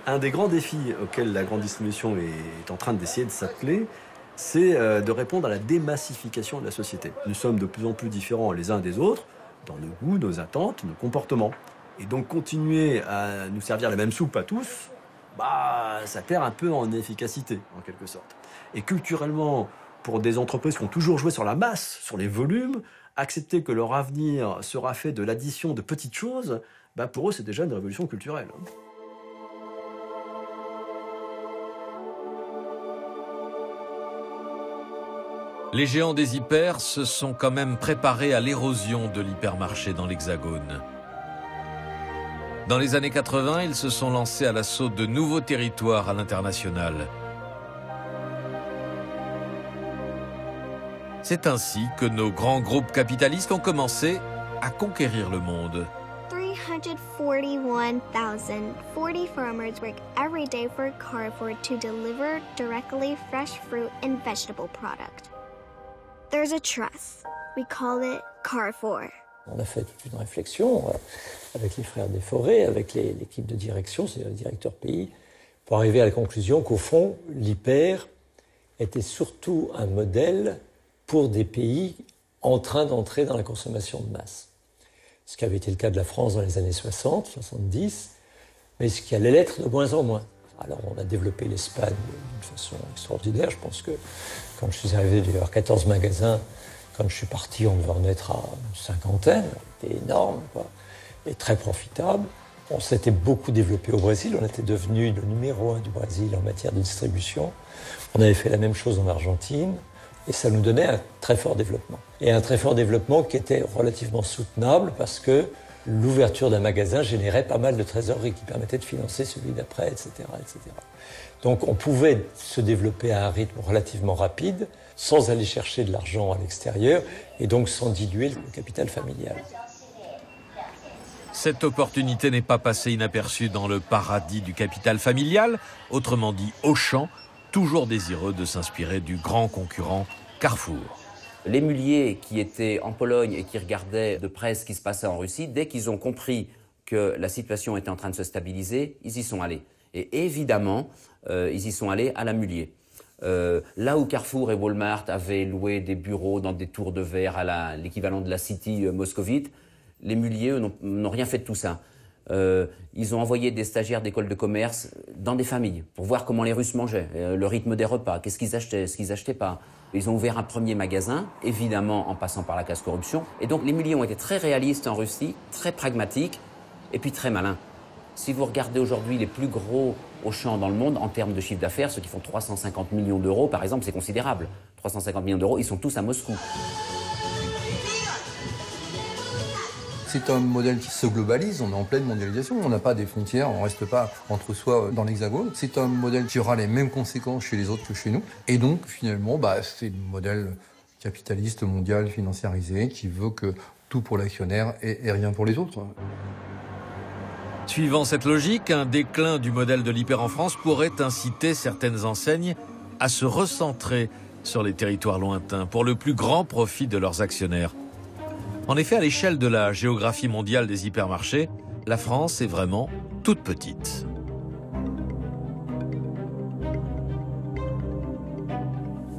Un des grands défis auxquels la grande distribution est en train d'essayer de s'atteler, c'est de répondre à la démassification de la société. Nous sommes de plus en plus différents les uns des autres dans nos goûts, nos attentes, nos comportements. Et donc continuer à nous servir la même soupe à tous, ça perd un peu en efficacité, en quelque sorte. Et culturellement, pour des entreprises qui ont toujours joué sur la masse, sur les volumes, accepter que leur avenir sera fait de l'addition de petites choses, pour eux, c'est déjà une révolution culturelle. Les géants des hyper se sont quand même préparés à l'érosion de l'hypermarché dans l'Hexagone. Dans les années 80, ils se sont lancés à l'assaut de nouveaux territoires à l'international. C'est ainsi que nos grands groupes capitalistes ont commencé à conquérir le monde. 341,040 farmers work every day for Carrefour to deliver directly fresh fruit and vegetable product. There's a trust. We call it Carrefour. On a fait toute une réflexion avec les frères Desforêts, avec l'équipe de direction, c'est-à-dire le directeur pays, pour arriver à la conclusion qu'au fond, l'hyper était surtout un modèle pour des pays en train d'entrer dans la consommation de masse. Ce qui avait été le cas de la France dans les années 60, 70, mais ce qui allait l'être de moins en moins. Alors on a développé l'Espagne d'une façon extraordinaire. Je pense que quand je suis arrivé, il devait y avoir 14 magasins. Quand je suis parti, on devait en être à une cinquantaine. C'était énorme, quoi, et très profitable. On s'était beaucoup développé au Brésil. On était devenu le numéro 1 du Brésil en matière de distribution. On avait fait la même chose en Argentine. Et ça nous donnait un très fort développement. Et un très fort développement qui était relativement soutenable parce que l'ouverture d'un magasin générait pas mal de trésorerie qui permettait de financer celui d'après, etc., etc. Donc on pouvait se développer à un rythme relativement rapide sans aller chercher de l'argent à l'extérieur et donc sans diluer le capital familial. Cette opportunité n'est pas passée inaperçue dans le paradis du capital familial, autrement dit Auchan, toujours désireux de s'inspirer du grand concurrent Carrefour. Les muliers qui étaient en Pologne et qui regardaient de près ce qui se passait en Russie, dès qu'ils ont compris que la situation était en train de se stabiliser, ils y sont allés. Et évidemment, ils y sont allés à la mulier. Là où Carrefour et Walmart avaient loué des bureaux dans des tours de verre à l'équivalent de la City moscovite, les muliers n'ont rien fait de tout ça. Ils ont envoyé des stagiaires d'école de commerce dans des familles pour voir comment les Russes mangeaient, le rythme des repas, qu'est-ce qu'ils achetaient, ce qu'ils n'achetaient pas. Ils ont ouvert un premier magasin, évidemment en passant par la case corruption. Et donc les muliers ont été très réalistes en Russie, très pragmatiques et puis très malins. Si vous regardez aujourd'hui les plus gros Auchan dans le monde en termes de chiffre d'affaires, ceux qui font 350 millions d'euros par exemple, c'est considérable. 350 millions d'euros, ils sont tous à Moscou. C'est un modèle qui se globalise, on est en pleine mondialisation, on n'a pas des frontières, on ne reste pas entre soi dans l'Hexagone. C'est un modèle qui aura les mêmes conséquences chez les autres que chez nous. Et donc, finalement, c'est le modèle capitaliste mondial financiarisé qui veut que tout pour l'actionnaire et rien pour les autres. Suivant cette logique, un déclin du modèle de l'hyper en France pourrait inciter certaines enseignes à se recentrer sur les territoires lointains pour le plus grand profit de leurs actionnaires. En effet, à l'échelle de la géographie mondiale des hypermarchés, la France est vraiment toute petite.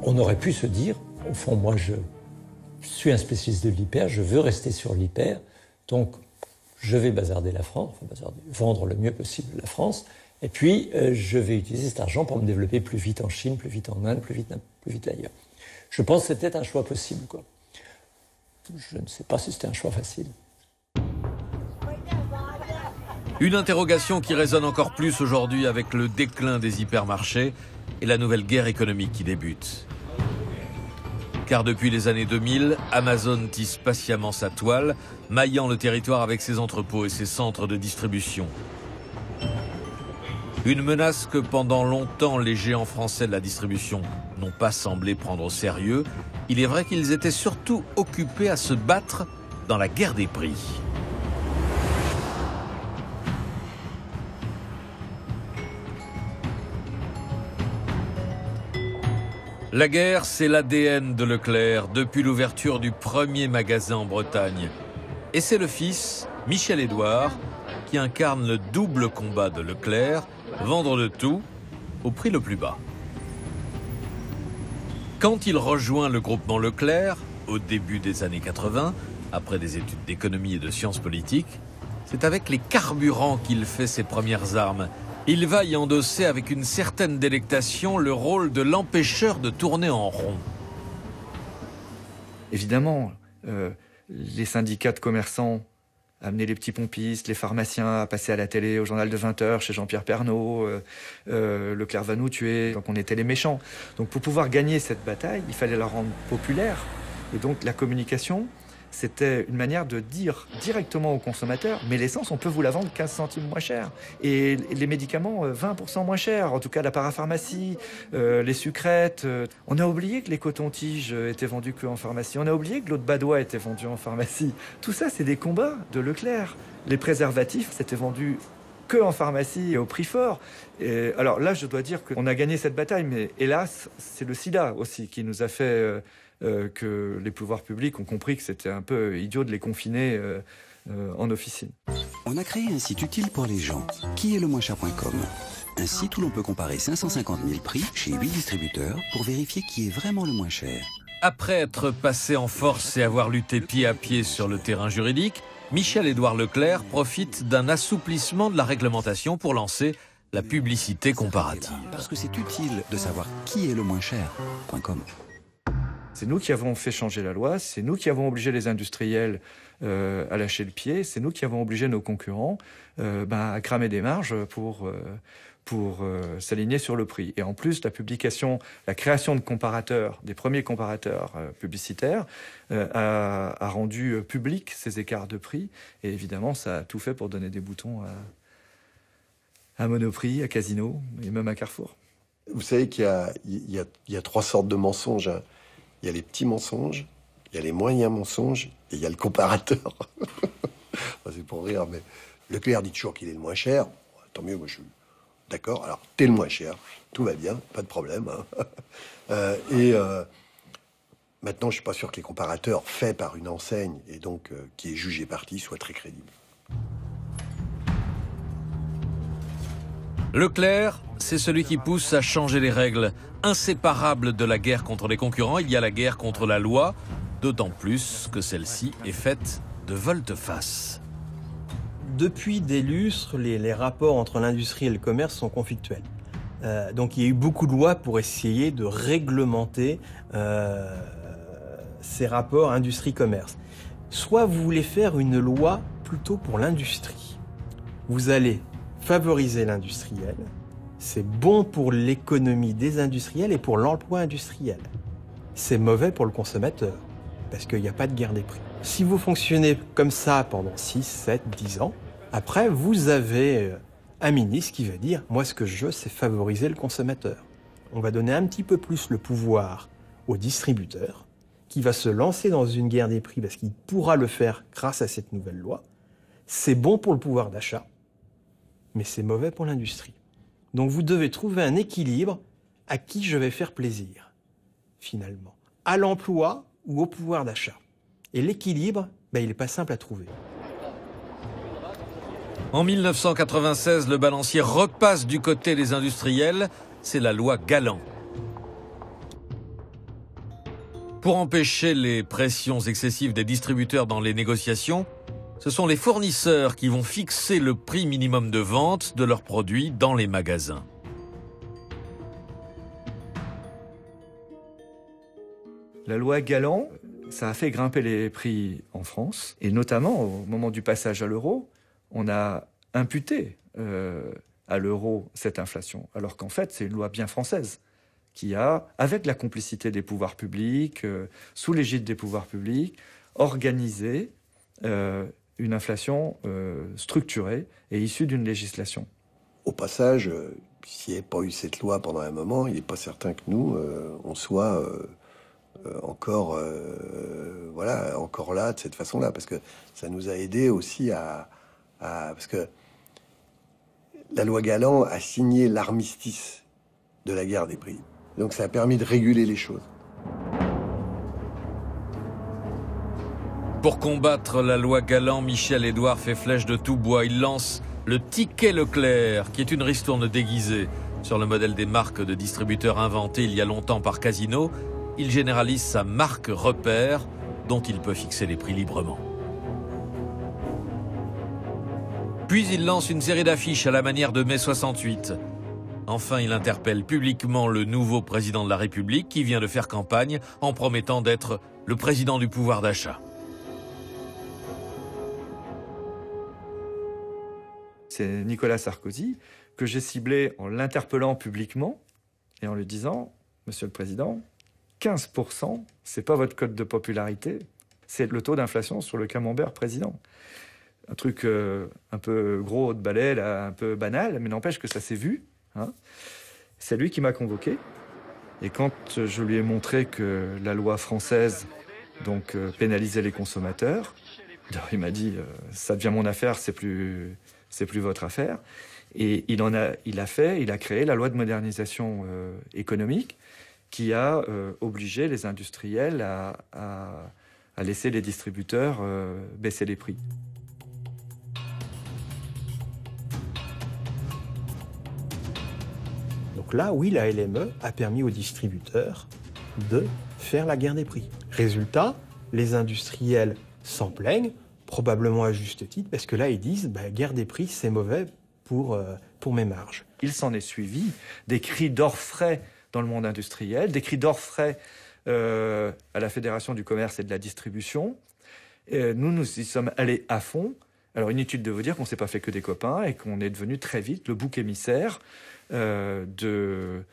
On aurait pu se dire, au fond, moi je suis un spécialiste de l'hyper, je veux rester sur l'hyper, donc je vais bazarder la France, vendre le mieux possible la France, et puis je vais utiliser cet argent pour me développer plus vite en Chine, plus vite en Inde, plus vite ailleurs. Je pense que c'était un choix possible, quoi. Je ne sais pas si c'était un choix facile. Une interrogation qui résonne encore plus aujourd'hui avec le déclin des hypermarchés et la nouvelle guerre économique qui débute. Car depuis les années 2000, Amazon tisse patiemment sa toile, maillant le territoire avec ses entrepôts et ses centres de distribution. Une menace que pendant longtemps les géants français de la distribution n'ont pas semblé prendre au sérieux. Il est vrai qu'ils étaient surtout occupés à se battre dans la guerre des prix. La guerre, c'est l'ADN de Leclerc depuis l'ouverture du premier magasin en Bretagne. Et c'est le fils, Michel-Édouard, qui incarne le double combat de Leclerc, vendre de tout au prix le plus bas. Quand il rejoint le groupement Leclerc, au début des années 80, après des études d'économie et de sciences politiques, c'est avec les carburants qu'il fait ses premières armes. Il va y endosser avec une certaine délectation le rôle de l'empêcheur de tourner en rond. Évidemment, les syndicats de commerçants amenaient les petits pompistes, les pharmaciens à passer à la télé, au journal de 20h chez Jean-Pierre Pernaut, Leclerc va nous tuer, donc on était les méchants. Donc pour pouvoir gagner cette bataille, il fallait la rendre populaire. Et donc la communication, c'était une manière de dire directement aux consommateurs, mais l'essence, on peut vous la vendre 15 centimes moins cher. Et les médicaments, 20% moins cher. En tout cas, la parapharmacie, les sucrètes. On a oublié que les cotons-tiges étaient vendus qu'en pharmacie. On a oublié que l'eau de Badois était vendue en pharmacie. Tout ça, c'est des combats de Leclerc. Les préservatifs, c'était vendu que en pharmacie et au prix fort. Et alors là, je dois dire qu'on a gagné cette bataille, mais hélas, c'est le sida aussi qui nous a fait... que les pouvoirs publics ont compris que c'était un peu idiot de les confiner en officine. On a créé un site utile pour les gens, qui est le moins cher.com. Un site où l'on peut comparer 550 000 prix chez 8 distributeurs pour vérifier qui est vraiment le moins cher. Après être passé en force et avoir lutté pied à pied sur le terrain juridique, Michel-Édouard Leclerc profite d'un assouplissement de la réglementation pour lancer la publicité comparative. Parce que c'est utile de savoir qui est le moins cher.com. C'est nous qui avons fait changer la loi, c'est nous qui avons obligé les industriels à lâcher le pied, c'est nous qui avons obligé nos concurrents à cramer des marges pour s'aligner sur le prix. Et en plus, la création de comparateurs, des premiers comparateurs publicitaires, a rendu public ces écarts de prix. Et évidemment, ça a tout fait pour donner des boutons à Monoprix, à Casino et même à Carrefour. Vous savez qu'il y a trois sortes de mensonges. Il y a les petits mensonges, il y a les moyens mensonges et il y a le comparateur. C'est pour rire, mais Leclerc dit toujours qu'il est le moins cher. Tant mieux, moi je suis d'accord. Alors, t'es le moins cher, tout va bien, pas de problème. Hein. Maintenant, je suis pas sûr que les comparateurs faits par une enseigne et donc qui est jugé parti soient très crédibles. Leclerc, c'est celui qui pousse à changer les règles. Inséparable de la guerre contre les concurrents, il y a la guerre contre la loi, d'autant plus que celle-ci est faite de volte-face. Depuis des lustres, les rapports entre l'industrie et le commerce sont conflictuels. Donc il y a eu beaucoup de lois pour essayer de réglementer ces rapports industrie-commerce. Soit vous voulez faire une loi plutôt pour l'industrie. Vous allez favoriser l'industriel. C'est bon pour l'économie des industriels et pour l'emploi industriel. C'est mauvais pour le consommateur, parce qu'il n'y a pas de guerre des prix. Si vous fonctionnez comme ça pendant 6, 7, 10 ans, après, vous avez un ministre qui va dire « Moi, ce que je veux, c'est favoriser le consommateur ». On va donner un petit peu plus le pouvoir au distributeur, qui va se lancer dans une guerre des prix, parce qu'il pourra le faire grâce à cette nouvelle loi. C'est bon pour le pouvoir d'achat, mais c'est mauvais pour l'industrie. Donc vous devez trouver un équilibre à qui je vais faire plaisir, finalement. À l'emploi ou au pouvoir d'achat. Et l'équilibre, il n'est pas simple à trouver. En 1996, le balancier repasse du côté des industriels. C'est la loi Galland. Pour empêcher les pressions excessives des distributeurs dans les négociations, ce sont les fournisseurs qui vont fixer le prix minimum de vente de leurs produits dans les magasins. La loi Galland, ça a fait grimper les prix en France. Et notamment, au moment du passage à l'euro, on a imputé à l'euro cette inflation. Alors qu'en fait, c'est une loi bien française qui a, avec la complicité des pouvoirs publics, sous l'égide des pouvoirs publics, organisé une inflation structurée et issue d'une législation. Au passage, s'il n'y avait pas eu cette loi pendant un moment, il n'est pas certain que nous, on soit encore là de cette façon-là, parce que ça nous a aidé aussi parce que la loi Galland a signé l'armistice de la guerre des prix. Donc ça a permis de réguler les choses. Pour combattre la loi Galland, Michel-Édouard fait flèche de tout bois. Il lance le ticket Leclerc, qui est une ristourne déguisée. Sur le modèle des marques de distributeurs inventées il y a longtemps par Casino, il généralise sa marque repère, dont il peut fixer les prix librement. Puis il lance une série d'affiches à la manière de mai 68. Enfin, il interpelle publiquement le nouveau président de la République qui vient de faire campagne en promettant d'être le président du pouvoir d'achat. C'est Nicolas Sarkozy que j'ai ciblé en l'interpellant publiquement et en lui disant « Monsieur le Président, 15%, c'est pas votre code de popularité, c'est le taux d'inflation sur le camembert président. » Un truc un peu gros de balai, là, un peu banal, mais n'empêche que ça s'est vu. Hein. C'est lui qui m'a convoqué. Et quand je lui ai montré que la loi française pénalisait les consommateurs, il m'a dit ça devient mon affaire, c'est plus votre affaire. Et il a créé la loi de modernisation économique qui a obligé les industriels à laisser les distributeurs baisser les prix. Donc là, oui, la LME a permis aux distributeurs de faire la guerre des prix. Résultat, les industriels s'en plaignent, probablement à juste titre, parce que là, ils disent guerre des prix, c'est mauvais pour mes marges. Il s'en est suivi des cris d'orfraie dans le monde industriel, des cris d'orfraie à la Fédération du commerce et de la distribution. Nous y sommes allés à fond. Alors, inutile de vous dire qu'on ne s'est pas fait que des copains et qu'on est devenu très vite le bouc émissaire de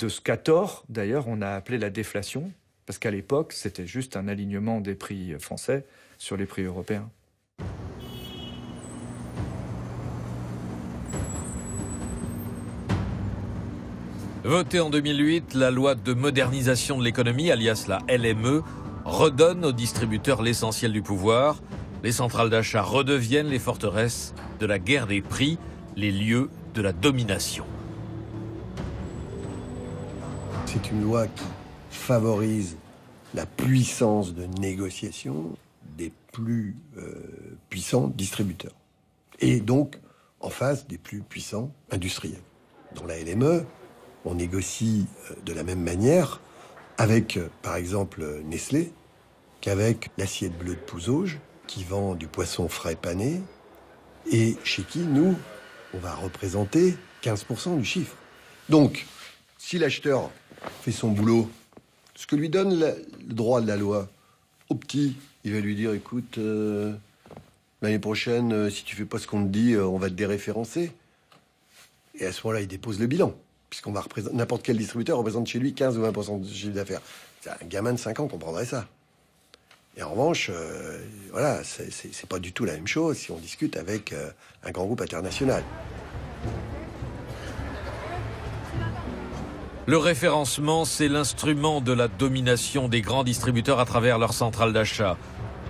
ce qu'à tort, d'ailleurs, on a appelé la déflation, parce qu'à l'époque, c'était juste un alignement des prix français sur les prix européens. Votée en 2008, la loi de modernisation de l'économie, alias la LME, redonne aux distributeurs l'essentiel du pouvoir. Les centrales d'achat redeviennent les forteresses de la guerre des prix, les lieux de la domination. C'est une loi qui favorise la puissance de négociation des plus puissants distributeurs. Et donc, en face des plus puissants industriels. Dans la LME, on négocie de la même manière avec, par exemple, Nestlé, qu'avec l'assiette bleue de Pouzauges, qui vend du poisson frais pané, et chez qui, nous, on va représenter 15% du chiffre. Donc, si l'acheteur fait son boulot, ce que lui donne le droit de la loi, au petit, il va lui dire, écoute, l'année prochaine, si tu fais pas ce qu'on te dit, on va te déréférencer. Et à ce moment-là, il dépose le bilan, puisqu'on va représenter, n'importe quel distributeur représente chez lui 15 ou 20% de chiffre d'affaires. Un gamin de 5 ans comprendrait ça. Et en revanche, voilà, c'est pas du tout la même chose si on discute avec un grand groupe international. Le référencement, c'est l'instrument de la domination des grands distributeurs à travers leurs centrales d'achat.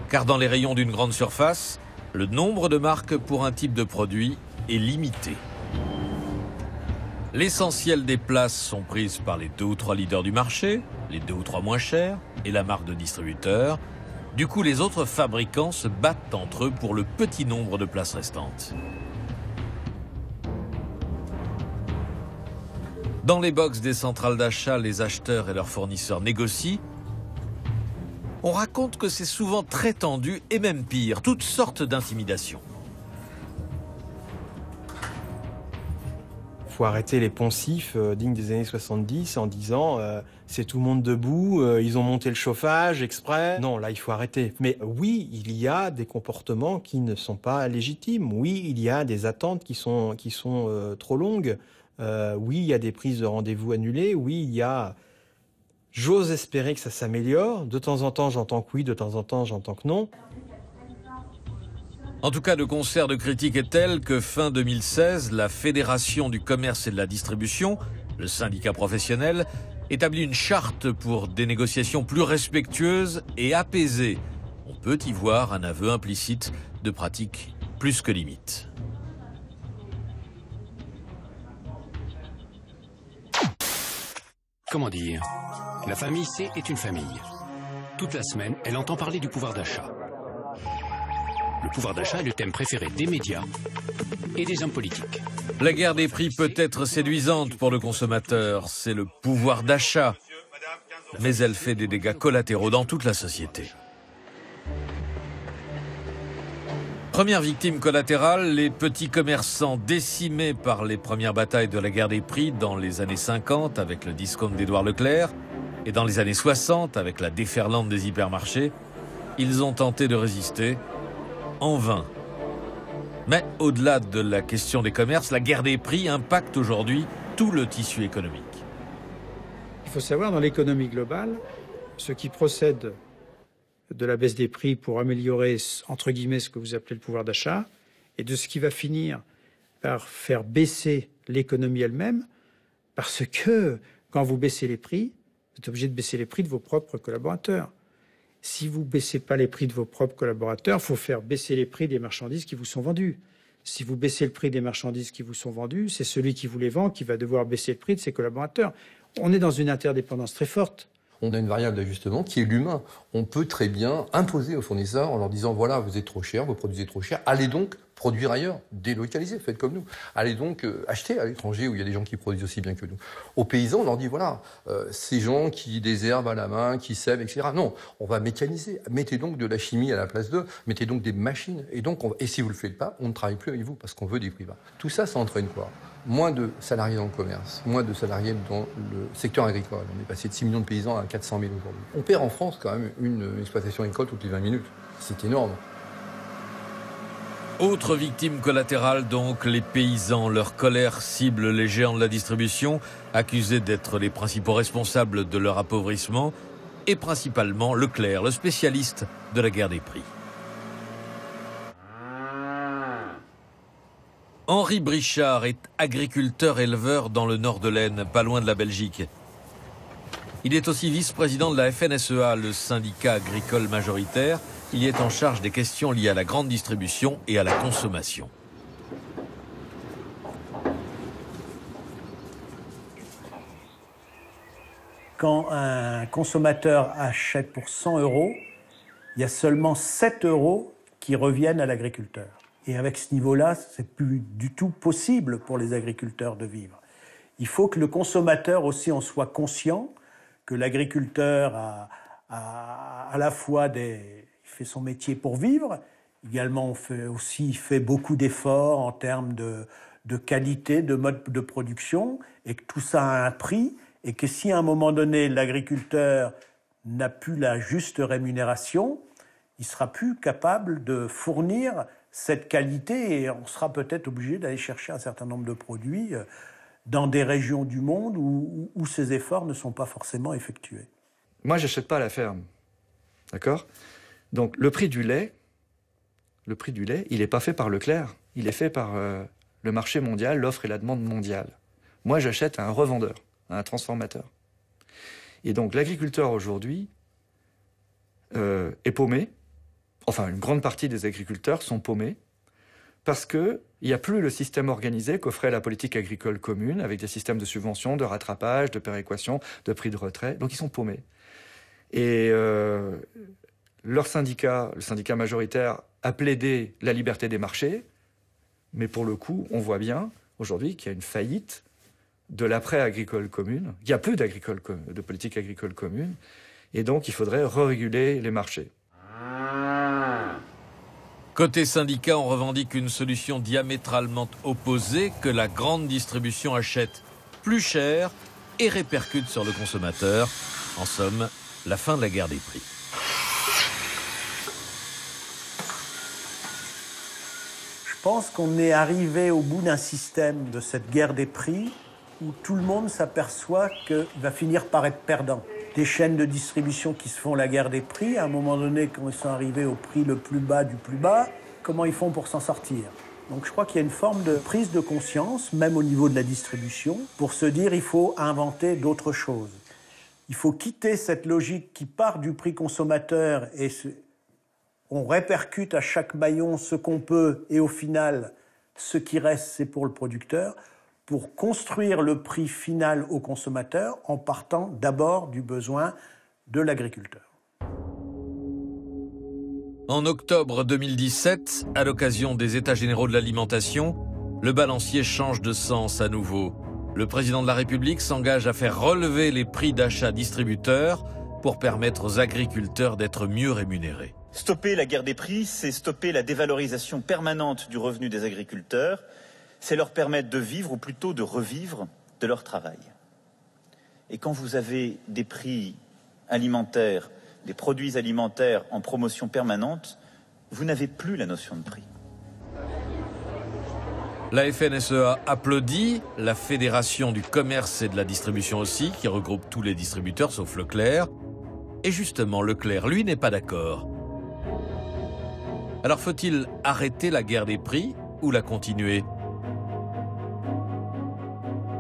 Car dans les rayons d'une grande surface, le nombre de marques pour un type de produit est limité. L'essentiel des places sont prises par les 2 ou 3 leaders du marché, les 2 ou 3 moins chers et la marque de distributeur. Du coup, les autres fabricants se battent entre eux pour le petit nombre de places restantes. Dans les box des centrales d'achat, les acheteurs et leurs fournisseurs négocient. On raconte que c'est souvent très tendu et même pire, toutes sortes d'intimidations. Il faut arrêter les poncifs dignes des années 70 en disant c'est tout le monde debout, ils ont monté le chauffage exprès. Non, là, il faut arrêter. Mais oui, il y a des comportements qui ne sont pas légitimes. Oui, il y a des attentes qui sont trop longues. Oui, il y a des prises de rendez-vous annulées. Oui, il y a... J'ose espérer que ça s'améliore. De temps en temps, j'entends que oui, de temps en temps, j'entends que non. En tout cas, le concert de critiques est tel que fin 2016, la Fédération du commerce et de la distribution, le syndicat professionnel, établit une charte pour des négociations plus respectueuses et apaisées. On peut y voir un aveu implicite de pratiques plus que limites. Comment dire? La famille C est une famille. Toute la semaine, elle entend parler du pouvoir d'achat. Le pouvoir d'achat est le thème préféré des médias et des hommes politiques. La guerre des prix peut être séduisante pour le consommateur, c'est le pouvoir d'achat, mais elle fait des dégâts collatéraux dans toute la société. Première victime collatérale, les petits commerçants décimés par les premières batailles de la guerre des prix dans les années 50 avec le discount d'Édouard Leclerc et dans les années 60 avec la déferlante des hypermarchés. Ils ont tenté de résister, en vain. Mais au-delà de la question des commerces, la guerre des prix impacte aujourd'hui tout le tissu économique. Il faut savoir, dans l'économie globale, ce qui procède de la baisse des prix pour améliorer, entre guillemets, ce que vous appelez le pouvoir d'achat, et de ce qui va finir par faire baisser l'économie elle-même, parce que quand vous baissez les prix, vous êtes obligé de baisser les prix de vos propres collaborateurs. Si vous ne baissez pas les prix de vos propres collaborateurs, il faut faire baisser les prix des marchandises qui vous sont vendues. Si vous baissez le prix des marchandises qui vous sont vendues, c'est celui qui vous les vend qui va devoir baisser le prix de ses collaborateurs. On est dans une interdépendance très forte. On a une variable d'ajustement qui est l'humain. On peut très bien imposer aux fournisseurs en leur disant voilà, vous êtes trop cher, vous produisez trop cher, allez donc produire ailleurs, délocaliser, faites comme nous. Allez donc acheter à l'étranger où il y a des gens qui produisent aussi bien que nous. Aux paysans, on leur dit voilà, ces gens qui désherbent à la main, qui sèvent, etc. Non, on va mécaniser. Mettez donc de la chimie à la place d'eux, mettez donc des machines. Et si vous le faites pas, on ne travaille plus avec vous parce qu'on veut des prix bas. Tout ça, ça entraîne quoi ? Moins de salariés dans le commerce, moins de salariés dans le secteur agricole. On est passé de 6 millions de paysans à 400 000 aujourd'hui. On perd en France quand même une exploitation agricole toutes les 20 minutes. C'est énorme. Autre victime collatérale donc, les paysans. Leur colère cible les géants de la distribution, accusés d'être les principaux responsables de leur appauvrissement, et principalement Leclerc, le spécialiste de la guerre des prix. Henri Brichard est agriculteur-éleveur dans le nord de l'Aisne, pas loin de la Belgique. Il est aussi vice-président de la FNSEA, le syndicat agricole majoritaire. Il y est en charge des questions liées à la grande distribution et à la consommation. Quand un consommateur achète pour 100 €, il y a seulement 7 € qui reviennent à l'agriculteur. Et avec ce niveau-là, c'est plus du tout possible pour les agriculteurs de vivre. Il faut que le consommateur aussi en soit conscient, que l'agriculteur a à la fois il fait son métier pour vivre, également il fait beaucoup d'efforts en termes de qualité, de mode de production, et que tout ça a un prix, et que si à un moment donné l'agriculteur n'a plus la juste rémunération, il sera plus capable de fournir cette qualité, et on sera peut-être obligé d'aller chercher un certain nombre de produits dans des régions du monde où ces efforts ne sont pas forcément effectués. Moi, j'achète pas à la ferme, d'accord ? Donc le prix du lait, il n'est pas fait par Leclerc, il est fait par le marché mondial, l'offre et la demande mondiale. Moi, j'achète à un revendeur, à un transformateur. Et donc l'agriculteur aujourd'hui est paumé. Enfin, une grande partie des agriculteurs sont paumés parce qu'il n'y a plus le système organisé qu'offrait la politique agricole commune avec des systèmes de subventions, de rattrapage, de péréquation, de prix de retrait. Donc ils sont paumés. Et leur syndicat, le syndicat majoritaire, a plaidé la liberté des marchés, mais pour le coup, on voit bien aujourd'hui qu'il y a une faillite de l'après-agricole commune. Il n'y a plus de politique agricole commune, et donc il faudrait re-réguler les marchés. Côté syndicat, on revendique une solution diamétralement opposée, que la grande distribution achète plus cher et répercute sur le consommateur. En somme, la fin de la guerre des prix. Je pense qu'on est arrivé au bout d'un système de cette guerre des prix où tout le monde s'aperçoit qu'il va finir par être perdant. Des chaînes de distribution qui se font la guerre des prix, à un moment donné, quand ils sont arrivés au prix le plus bas du plus bas, comment ils font pour s'en sortir? Donc je crois qu'il y a une forme de prise de conscience, même au niveau de la distribution, pour se dire il faut inventer d'autres choses. Il faut quitter cette logique qui part du prix consommateur et on répercute à chaque maillon ce qu'on peut et au final, ce qui reste, c'est pour le producteur, pour construire le prix final au consommateur en partant d'abord du besoin de l'agriculteur. En octobre 2017, à l'occasion des États généraux de l'alimentation, le balancier change de sens à nouveau. Le président de la République s'engage à faire relever les prix d'achat distributeurs pour permettre aux agriculteurs d'être mieux rémunérés. Stopper la guerre des prix, c'est stopper la dévalorisation permanente du revenu des agriculteurs, c'est leur permettre de vivre, ou plutôt de revivre, de leur travail. Et quand vous avez des prix alimentaires, des produits alimentaires en promotion permanente, vous n'avez plus la notion de prix. La FNSEA applaudit, la Fédération du commerce et de la distribution aussi, qui regroupe tous les distributeurs sauf Leclerc. Et justement, Leclerc, lui, n'est pas d'accord. Alors faut-il arrêter la guerre des prix ou la continuer ?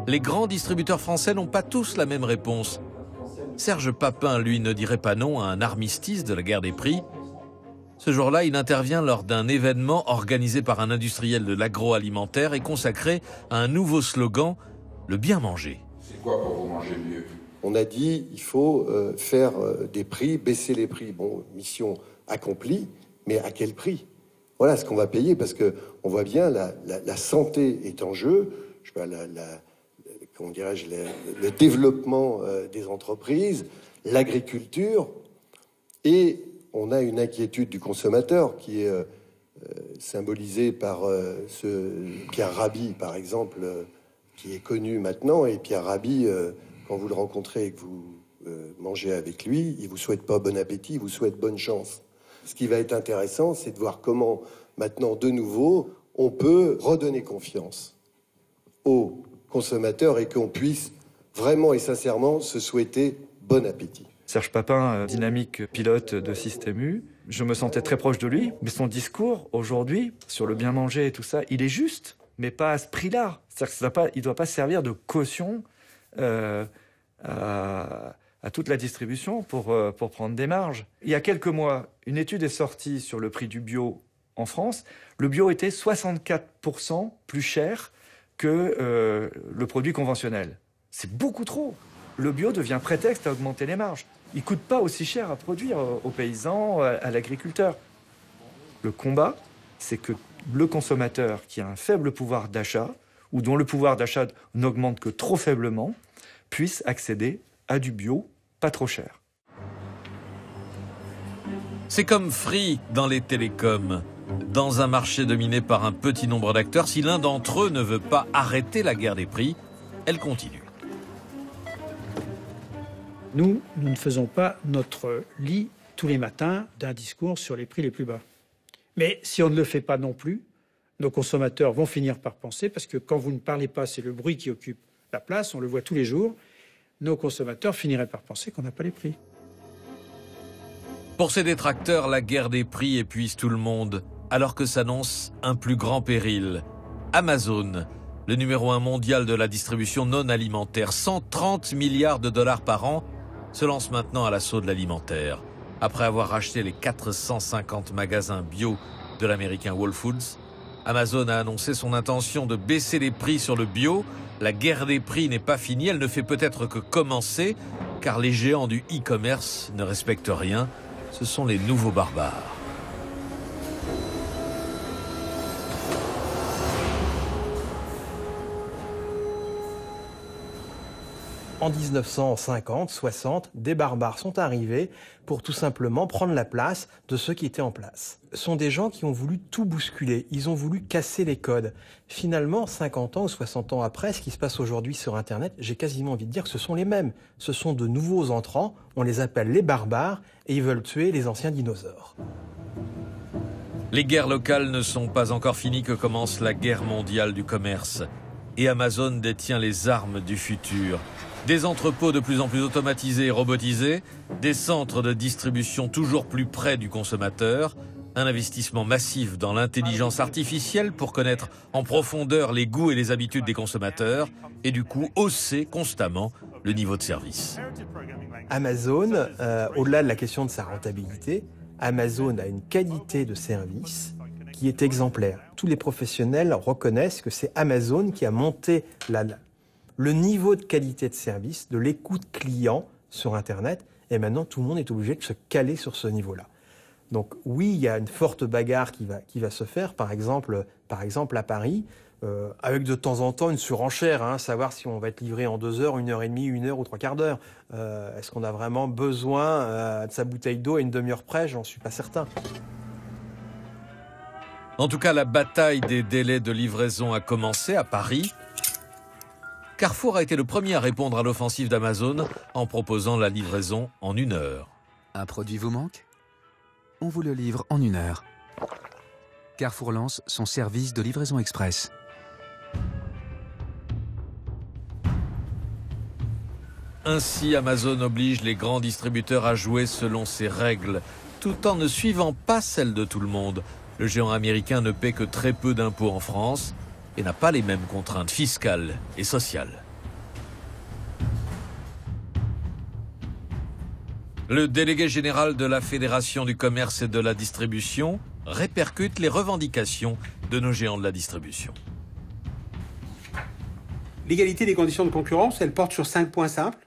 Les grands distributeurs français n'ont pas tous la même réponse. Serge Papin, lui, ne dirait pas non à un armistice de la guerre des prix. Ce jour-là, il intervient lors d'un événement organisé par un industriel de l'agroalimentaire et consacré à un nouveau slogan, le bien manger. C'est quoi pour vous manger mieux ? On a dit il faut faire des prix, baisser les prix. Bon, mission accomplie, mais à quel prix ? Voilà ce qu'on va payer, parce qu'on voit bien la santé est en jeu, je sais pas, comment dirais-je, le développement des entreprises, l'agriculture, et on a une inquiétude du consommateur qui est symbolisée par ce Pierre Rabhi, par exemple, qui est connu maintenant. Et Pierre Rabhi, quand vous le rencontrez et que vous mangez avec lui, il vous souhaite pas bon appétit, il vous souhaite bonne chance. Ce qui va être intéressant, c'est de voir comment, maintenant, de nouveau, on peut redonner confiance aux consommateurs et qu'on puisse vraiment et sincèrement se souhaiter bon appétit. Serge Papin, dynamique pilote de Système U, je me sentais très proche de lui, mais son discours aujourd'hui sur le bien manger et tout ça, il est juste, mais pas à ce prix-là. C'est-à-dire qu'il ne doit pas servir de caution à toute la distribution pour prendre des marges. Il y a quelques mois, une étude est sortie sur le prix du bio en France. Le bio était 64% plus cher que le produit conventionnel. C'est beaucoup trop. Le bio devient prétexte à augmenter les marges. Il ne coûte pas aussi cher à produire aux paysans, à l'agriculteur. Le combat, c'est que le consommateur qui a un faible pouvoir d'achat, ou dont le pouvoir d'achat n'augmente que trop faiblement, puisse accéder à du bio pas trop cher. C'est comme Free dans les télécoms. Dans un marché dominé par un petit nombre d'acteurs, si l'un d'entre eux ne veut pas arrêter la guerre des prix, elle continue. Nous ne faisons pas notre lit tous les matins d'un discours sur les prix les plus bas. Mais si on ne le fait pas non plus, nos consommateurs vont finir par penser, parce que quand vous ne parlez pas, c'est le bruit qui occupe la place, on le voit tous les jours, nos consommateurs finiraient par penser qu'on n'a pas les prix. Pour ces détracteurs, la guerre des prix épuise tout le monde, alors que s'annonce un plus grand péril. Amazon, le numéro 1 mondial de la distribution non alimentaire, 130 milliards de dollars par an, se lance maintenant à l'assaut de l'alimentaire. Après avoir racheté les 450 magasins bio de l'américain Whole Foods, Amazon a annoncé son intention de baisser les prix sur le bio. La guerre des prix n'est pas finie, elle ne fait peut-être que commencer, car les géants du e-commerce ne respectent rien. Ce sont les nouveaux barbares. En 1950-60, des barbares sont arrivés pour tout simplement prendre la place de ceux qui étaient en place. Ce sont des gens qui ont voulu tout bousculer, ils ont voulu casser les codes. Finalement, 50 ans ou 60 ans après, ce qui se passe aujourd'hui sur Internet, j'ai quasiment envie de dire que ce sont les mêmes. Ce sont de nouveaux entrants, on les appelle les barbares, et ils veulent tuer les anciens dinosaures. Les guerres locales ne sont pas encore finies que commence la guerre mondiale du commerce. Et Amazon détient les armes du futur. Des entrepôts de plus en plus automatisés et robotisés, des centres de distribution toujours plus près du consommateur, un investissement massif dans l'intelligence artificielle pour connaître en profondeur les goûts et les habitudes des consommateurs et du coup hausser constamment le niveau de service. Amazon, au-delà de la question de sa rentabilité, Amazon a une qualité de service qui est exemplaire. Tous les professionnels reconnaissent que c'est Amazon qui a monté le niveau de qualité de service, de l'écoute client sur Internet, et maintenant tout le monde est obligé de se caler sur ce niveau-là. Donc oui, il y a une forte bagarre qui va se faire, par exemple à Paris, avec de temps en temps une surenchère, savoir si on va être livré en 2 heures, 1 heure et demie, 1 heure ou 3 quarts d'heure. Est-ce qu'on a vraiment besoin de sa bouteille d'eau à une demi-heure près? J'en suis pas certain. En tout cas, la bataille des délais de livraison a commencé à Paris. Carrefour a été le premier à répondre à l'offensive d'Amazon en proposant la livraison en 1 heure. Un produit vous manque? On vous le livre en 1 heure. Carrefour lance son service de livraison express. Ainsi, Amazon oblige les grands distributeurs à jouer selon ses règles, tout en ne suivant pas celles de tout le monde. Le géant américain ne paie que très peu d'impôts en France et n'a pas les mêmes contraintes fiscales et sociales. Le délégué général de la Fédération du commerce et de la distribution répercute les revendications de nos géants de la distribution. L'égalité des conditions de concurrence, elle porte sur 5 points simples.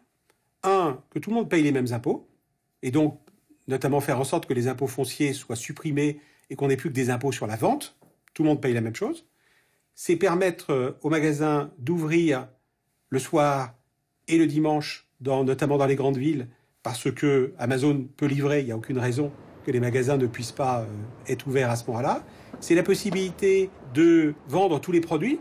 1, que tout le monde paye les mêmes impôts, et donc notamment faire en sorte que les impôts fonciers soient supprimés et qu'on n'ait plus que des impôts sur la vente. Tout le monde paye la même chose. C'est permettre aux magasins d'ouvrir le soir et le dimanche, notamment dans les grandes villes, parce que Amazon peut livrer, il n'y a aucune raison que les magasins ne puissent pas être ouverts à ce moment-là. C'est la possibilité de vendre tous les produits.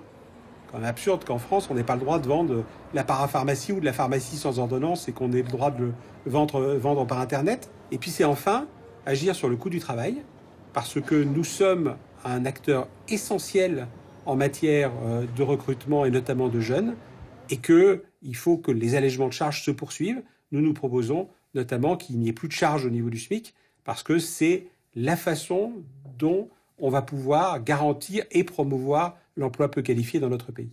C'est quand même absurde qu'en France, on n'ait pas le droit de vendre la parapharmacie ou de la pharmacie sans ordonnance et qu'on ait le droit de le vendre par Internet. Et puis c'est enfin agir sur le coût du travail, parce que nous sommes un acteur essentiel en matière de recrutement et notamment de jeunes, et qu'il faut que les allègements de charges se poursuivent. Nous proposons notamment qu'il n'y ait plus de charges au niveau du SMIC, parce que c'est la façon dont on va pouvoir garantir et promouvoir l'emploi peu qualifié dans notre pays.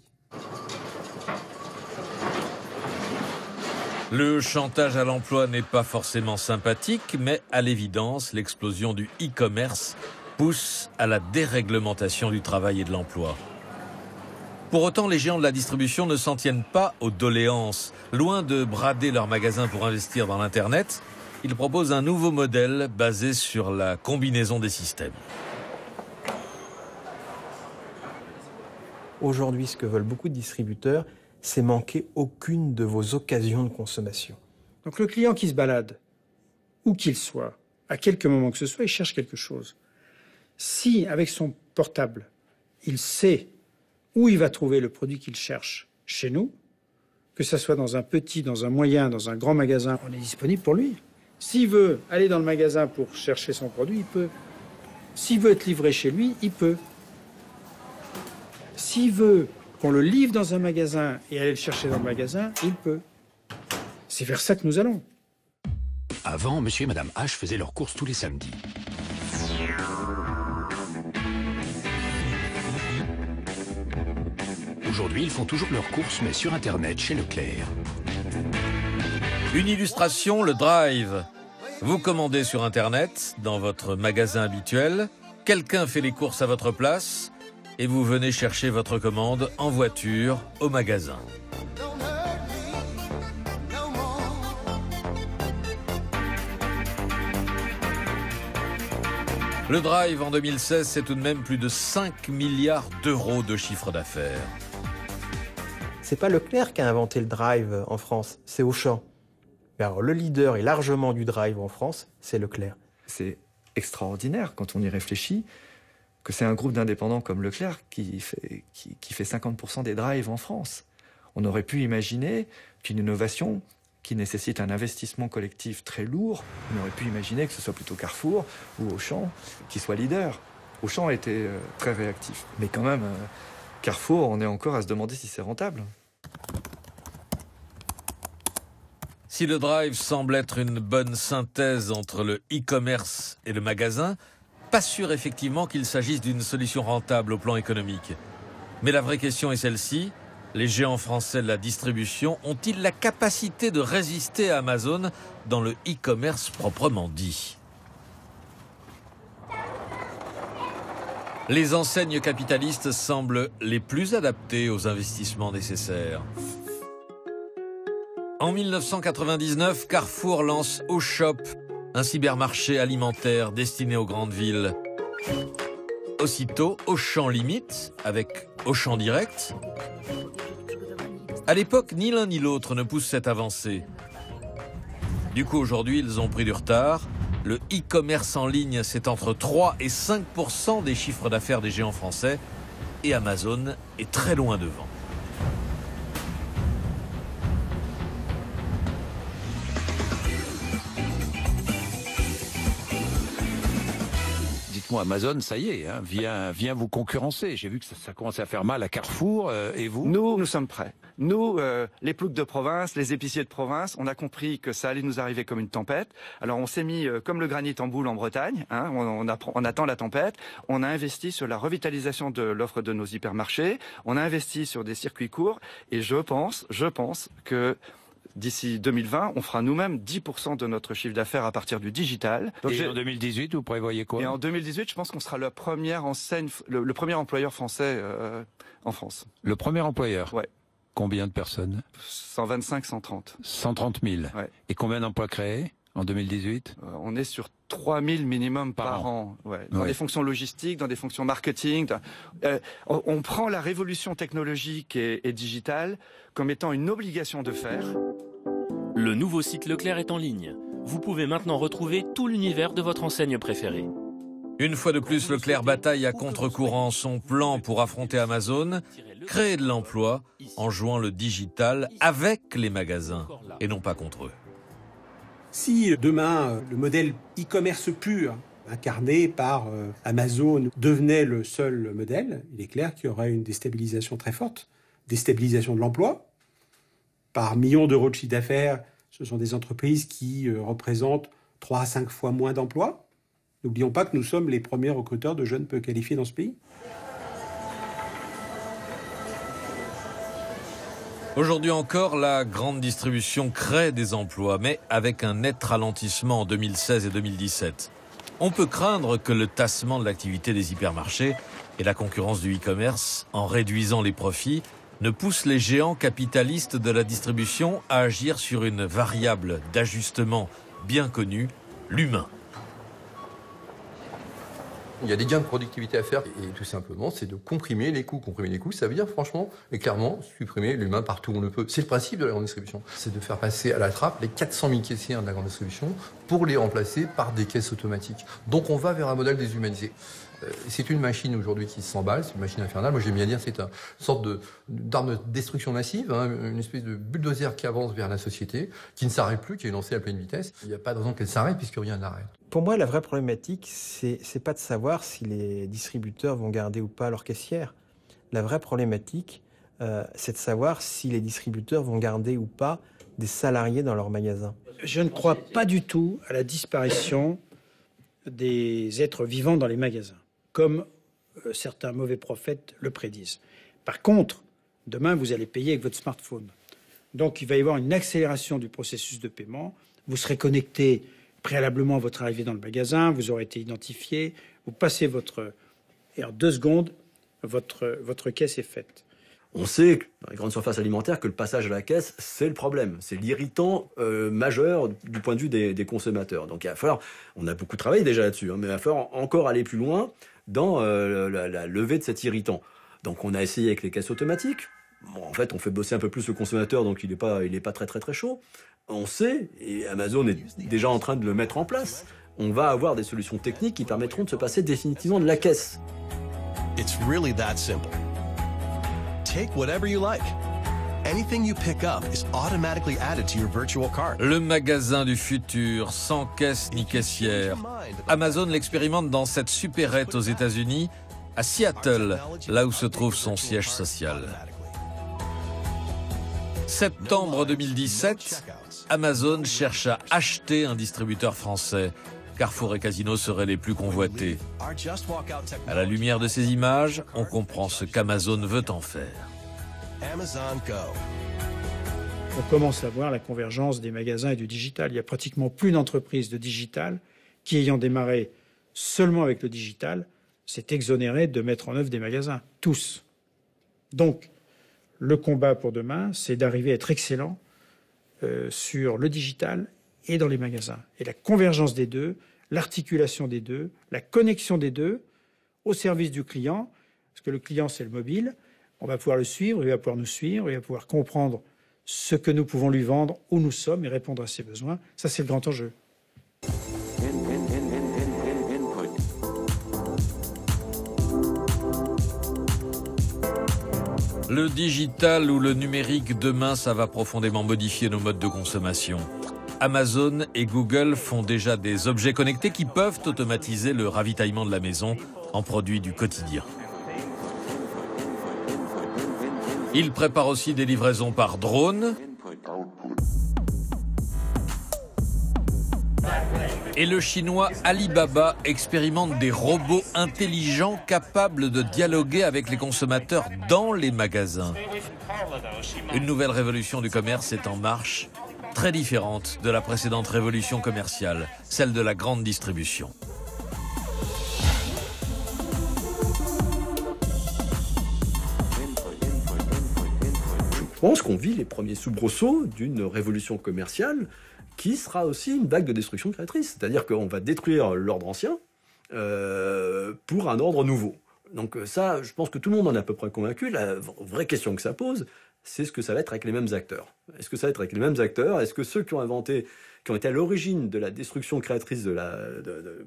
Le chantage à l'emploi n'est pas forcément sympathique, mais à l'évidence, l'explosion du e-commerce pousse à la déréglementation du travail et de l'emploi. Pour autant, les géants de la distribution ne s'en tiennent pas aux doléances. Loin de brader leurs magasins pour investir dans l'Internet, ils proposent un nouveau modèle basé sur la combinaison des systèmes. Aujourd'hui, ce que veulent beaucoup de distributeurs, c'est manquer aucune de vos occasions de consommation. Donc le client qui se balade, où qu'il soit, à quelque moment que ce soit, il cherche quelque chose. Si, avec son portable, il sait où il va trouver le produit qu'il cherche chez nous, que ce soit dans un petit, dans un moyen, dans un grand magasin, on est disponible pour lui. S'il veut aller dans le magasin pour chercher son produit, il peut. S'il veut être livré chez lui, il peut. S'il veut qu'on le livre dans un magasin et aller le chercher dans le magasin, il peut. C'est vers ça que nous allons. Avant, monsieur et madame H faisaient leurs courses tous les samedis. Aujourd'hui, ils font toujours leurs courses, mais sur Internet, chez Leclerc. Une illustration, le Drive. Vous commandez sur Internet, dans votre magasin habituel, quelqu'un fait les courses à votre place, et vous venez chercher votre commande en voiture au magasin. Le Drive en 2016, c'est tout de même plus de 5 milliards d'euros de chiffre d'affaires. C'est pas Leclerc qui a inventé le Drive en France, c'est Auchan. Mais alors, le leader et largement du Drive en France, c'est Leclerc. C'est extraordinaire quand on y réfléchit, que c'est un groupe d'indépendants comme Leclerc qui fait 50% des drives en France. On aurait pu imaginer qu'une innovation qui nécessite un investissement collectif très lourd, on aurait pu imaginer que ce soit plutôt Carrefour ou Auchan qui soit leader. Auchan était très réactif, mais quand même Carrefour, on est encore à se demander si c'est rentable. Si le drive semble être une bonne synthèse entre le e-commerce et le magasin, pas sûr effectivement qu'il s'agisse d'une solution rentable au plan économique. Mais la vraie question est celle-ci. Les géants français de la distribution ont-ils la capacité de résister à Amazon dans le e-commerce proprement dit ? Les enseignes capitalistes semblent les plus adaptées aux investissements nécessaires. En 1999, Carrefour lance Aushop, un cybermarché alimentaire destiné aux grandes villes. Aussitôt, Auchan l'imite, avec Auchan Direct. À l'époque, ni l'un ni l'autre ne pousse cette avancée. Du coup, aujourd'hui, ils ont pris du retard. Le e-commerce en ligne, c'est entre 3 et 5% des chiffres d'affaires des géants français. Et Amazon est très loin devant. Dites-moi, Amazon, ça y est, hein, vient vous concurrencer. J'ai vu que ça commence à faire mal à Carrefour. Et vous ? Nous sommes prêts. Nous, les ploucs de province, les épiciers de province, on a compris que ça allait nous arriver comme une tempête. Alors on s'est mis comme le granit en boule en Bretagne. Hein, on attend la tempête. On a investi sur la revitalisation de l'offre de nos hypermarchés. On a investi sur des circuits courts. Et je pense que d'ici 2020, on fera nous-mêmes 10% de notre chiffre d'affaires à partir du digital. Donc en 2018, vous prévoyez quoi ? Et en 2018, je pense qu'on sera la première enseigne, le premier employeur français en France. Le premier employeur ? Ouais. Combien de personnes ? 125, 130. 130 000. Ouais. Et combien d'emplois créés en 2018 ? On est sur 3 000 minimum par an. Ouais. Dans des fonctions logistiques, dans des fonctions marketing. On prend la révolution technologique et digitale comme étant une obligation de faire. Le nouveau site Leclerc est en ligne. Vous pouvez maintenant retrouver tout l'univers de votre enseigne préférée. Une fois de plus, Leclerc bataille à contre-courant. Son plan pour affronter Amazon, créer de l'emploi en jouant le digital avec les magasins et non pas contre eux. Si demain, le modèle e-commerce pur, incarné par Amazon, devenait le seul modèle, il est clair qu'il y aurait une déstabilisation très forte, déstabilisation de l'emploi. Par millions d'euros de chiffre d'affaires, ce sont des entreprises qui représentent 3 à 5 fois moins d'emplois. N'oublions pas que nous sommes les premiers recruteurs de jeunes peu qualifiés dans ce pays. Aujourd'hui encore, la grande distribution crée des emplois, mais avec un net ralentissement en 2016 et 2017. On peut craindre que le tassement de l'activité des hypermarchés et la concurrence du e-commerce, en réduisant les profits, ne poussent les géants capitalistes de la distribution à agir sur une variable d'ajustement bien connue, l'humain. Il y a des gains de productivité à faire et tout simplement, c'est de comprimer les coûts. Comprimer les coûts, ça veut dire franchement et clairement supprimer l'humain partout où on le peut. C'est le principe de la grande distribution. C'est de faire passer à la trappe les 400 000 caissiers de la grande distribution pour les remplacer par des caisses automatiques. Donc on va vers un modèle déshumanisé. C'est une machine aujourd'hui qui s'emballe, c'est une machine infernale. Moi j'aime bien dire c'est une sorte d'arme de destruction massive, hein, une espèce de bulldozer qui avance vers la société, qui ne s'arrête plus, qui est lancée à pleine vitesse. Il n'y a pas de raison qu'elle s'arrête puisque rien n'arrête. Pour moi, la vraie problématique, c'est pas de savoir si les distributeurs vont garder ou pas leurs caissières. La vraie problématique, c'est de savoir si les distributeurs vont garder ou pas des salariés dans leurs magasins. Je ne crois pas du tout à la disparition des êtres vivants dans les magasins, comme certains mauvais prophètes le prédisent. Par contre, demain, vous allez payer avec votre smartphone. Donc, il va y avoir une accélération du processus de paiement. Vous serez connecté préalablement à votre arrivée dans le magasin, vous aurez été identifié, vous passez et en 2 secondes, votre caisse est faite. On sait, dans les grandes surfaces alimentaires, que le passage à la caisse, c'est le problème. C'est l'irritant majeur du point de vue des consommateurs. Donc il va falloir, on a beaucoup travaillé déjà là-dessus, hein, mais il va falloir encore aller plus loin dans la levée de cet irritant. Donc on a essayé avec les caisses automatiques. Bon, en fait, on fait bosser un peu plus le consommateur, donc il est pas très chaud. On sait, et Amazon est déjà en train de le mettre en place, on va avoir des solutions techniques qui permettront de se passer définitivement de la caisse. It's really that simple. Take whatever you like. Anything you pick up is automatically added to your virtual cart. Le magasin du futur, sans caisse ni caissière. Amazon l'expérimente dans cette supérette aux États-Unis à Seattle, là où se trouve son siège social. Septembre 2017, Amazon cherche à acheter un distributeur français. Carrefour et Casino seraient les plus convoités. À la lumière de ces images, on comprend ce qu'Amazon veut en faire. On commence à voir la convergence des magasins et du digital. Il n'y a pratiquement plus d'entreprise de digital qui, ayant démarré seulement avec le digital, s'est exonérée de mettre en œuvre des magasins. Tous. Donc, le combat pour demain, c'est d'arriver à être excellent sur le digital et dans les magasins. Et la convergence des deux, l'articulation des deux, la connexion des deux au service du client, parce que le client, c'est le mobile, on va pouvoir le suivre, il va pouvoir nous suivre, il va pouvoir comprendre ce que nous pouvons lui vendre, où nous sommes et répondre à ses besoins. Ça, c'est le grand enjeu. Le digital ou le numérique, demain, ça va profondément modifier nos modes de consommation. Amazon et Google font déjà des objets connectés qui peuvent automatiser le ravitaillement de la maison en produits du quotidien. Ils préparent aussi des livraisons par drone. Et le chinois Alibaba expérimente des robots intelligents capables de dialoguer avec les consommateurs dans les magasins. Une nouvelle révolution du commerce est en marche, très différente de la précédente révolution commerciale, celle de la grande distribution. Je pense qu'on vit les premiers soubresauts d'une révolution commerciale qui sera aussi une vague de destruction créatrice. C'est-à-dire qu'on va détruire l'ordre ancien pour un ordre nouveau. Donc ça, je pense que tout le monde en est à peu près convaincu. La vraie question que ça pose, c'est ce que ça va être avec les mêmes acteurs. Est-ce que ça va être avec les mêmes acteurs? Est-ce que ceux qui ont été à l'origine de la destruction créatrice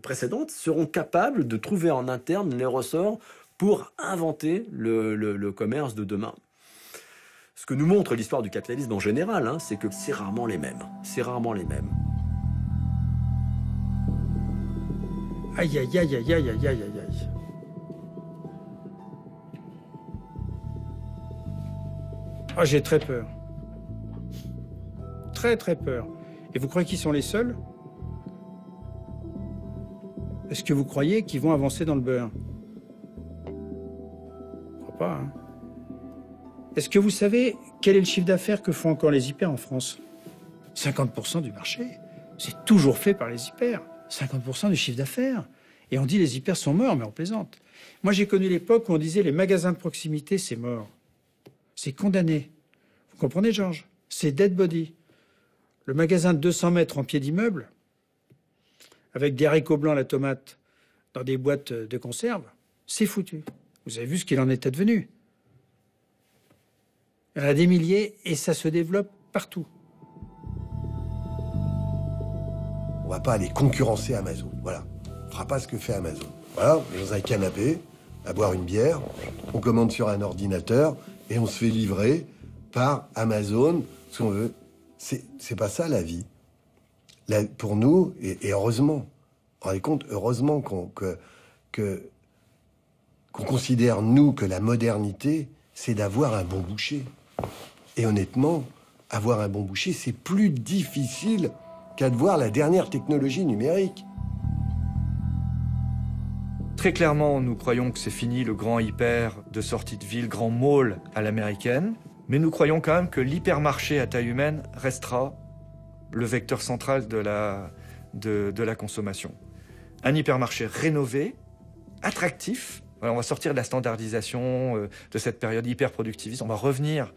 précédente seront capables de trouver en interne les ressorts pour inventer le commerce de demain? Ce que nous montre l'histoire du capitalisme en général, c'est que c'est rarement les mêmes. C'est rarement les mêmes. Aïe, aïe, aïe, aïe, aïe, aïe, aïe, aïe. Ah, j'ai très peur. Très, très peur. Et vous croyez qu'ils sont les seuls? Est-ce que vous croyez qu'ils vont avancer dans le beurre? Je crois pas, hein. Est-ce que vous savez quel est le chiffre d'affaires que font encore les hyper en France? 50% du marché. C'est toujours fait par les hyper. 50% du chiffre d'affaires. Et on dit les hyper sont morts, mais on plaisante. Moi, j'ai connu l'époque où on disait les magasins de proximité, c'est mort. C'est condamné. Vous comprenez, Georges? C'est dead body. Le magasin de 200 mètres en pied d'immeuble, avec des haricots blancs à la tomate dans des boîtes de conserve, c'est foutu. Vous avez vu ce qu'il en est advenu. Il y en a des milliers et ça se développe partout. On va pas aller concurrencer Amazon. Voilà. On fera pas ce que fait Amazon. Voilà, on est dans un canapé, à boire une bière, on commande sur un ordinateur et on se fait livrer par Amazon ce qu'on veut. C'est pas ça la vie. Pour nous, et heureusement, vous vous rendez compte, heureusement qu'on considère, nous, que la modernité, c'est d'avoir un bon boucher. Et honnêtement, avoir un bon boucher, c'est plus difficile qu'à de voir la dernière technologie numérique. Très clairement, nous croyons que c'est fini le grand hyper de sortie de ville, grand mall à l'américaine. Mais nous croyons quand même que l'hypermarché à taille humaine restera le vecteur central de la consommation. Un hypermarché rénové, attractif. Voilà, on va sortir de la standardisation de cette période hyper productiviste. On va revenir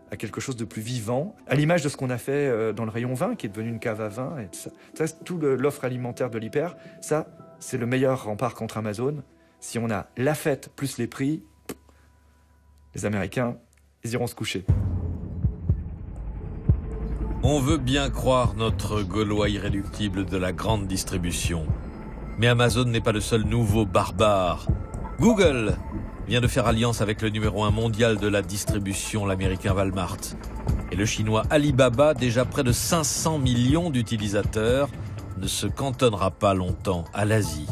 à quelque chose de plus vivant, à l'image de ce qu'on a fait dans le rayon vin, qui est devenu une cave à vin. Et ça, tout l'offre alimentaire de l'hyper, ça, c'est le meilleur rempart contre Amazon. Si on a la fête plus les prix, les Américains, ils iront se coucher. On veut bien croire notre Gaulois irréductible de la grande distribution. Mais Amazon n'est pas le seul nouveau barbare. Google vient de faire alliance avec le numéro 1 mondial de la distribution, l'américain Walmart. Et le chinois Alibaba, déjà près de 500 millions d'utilisateurs, ne se cantonnera pas longtemps à l'Asie.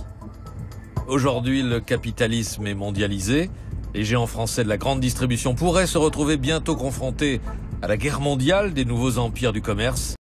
Aujourd'hui, le capitalisme est mondialisé. Les géants français de la grande distribution pourraient se retrouver bientôt confrontés à la guerre mondiale des nouveaux empires du commerce.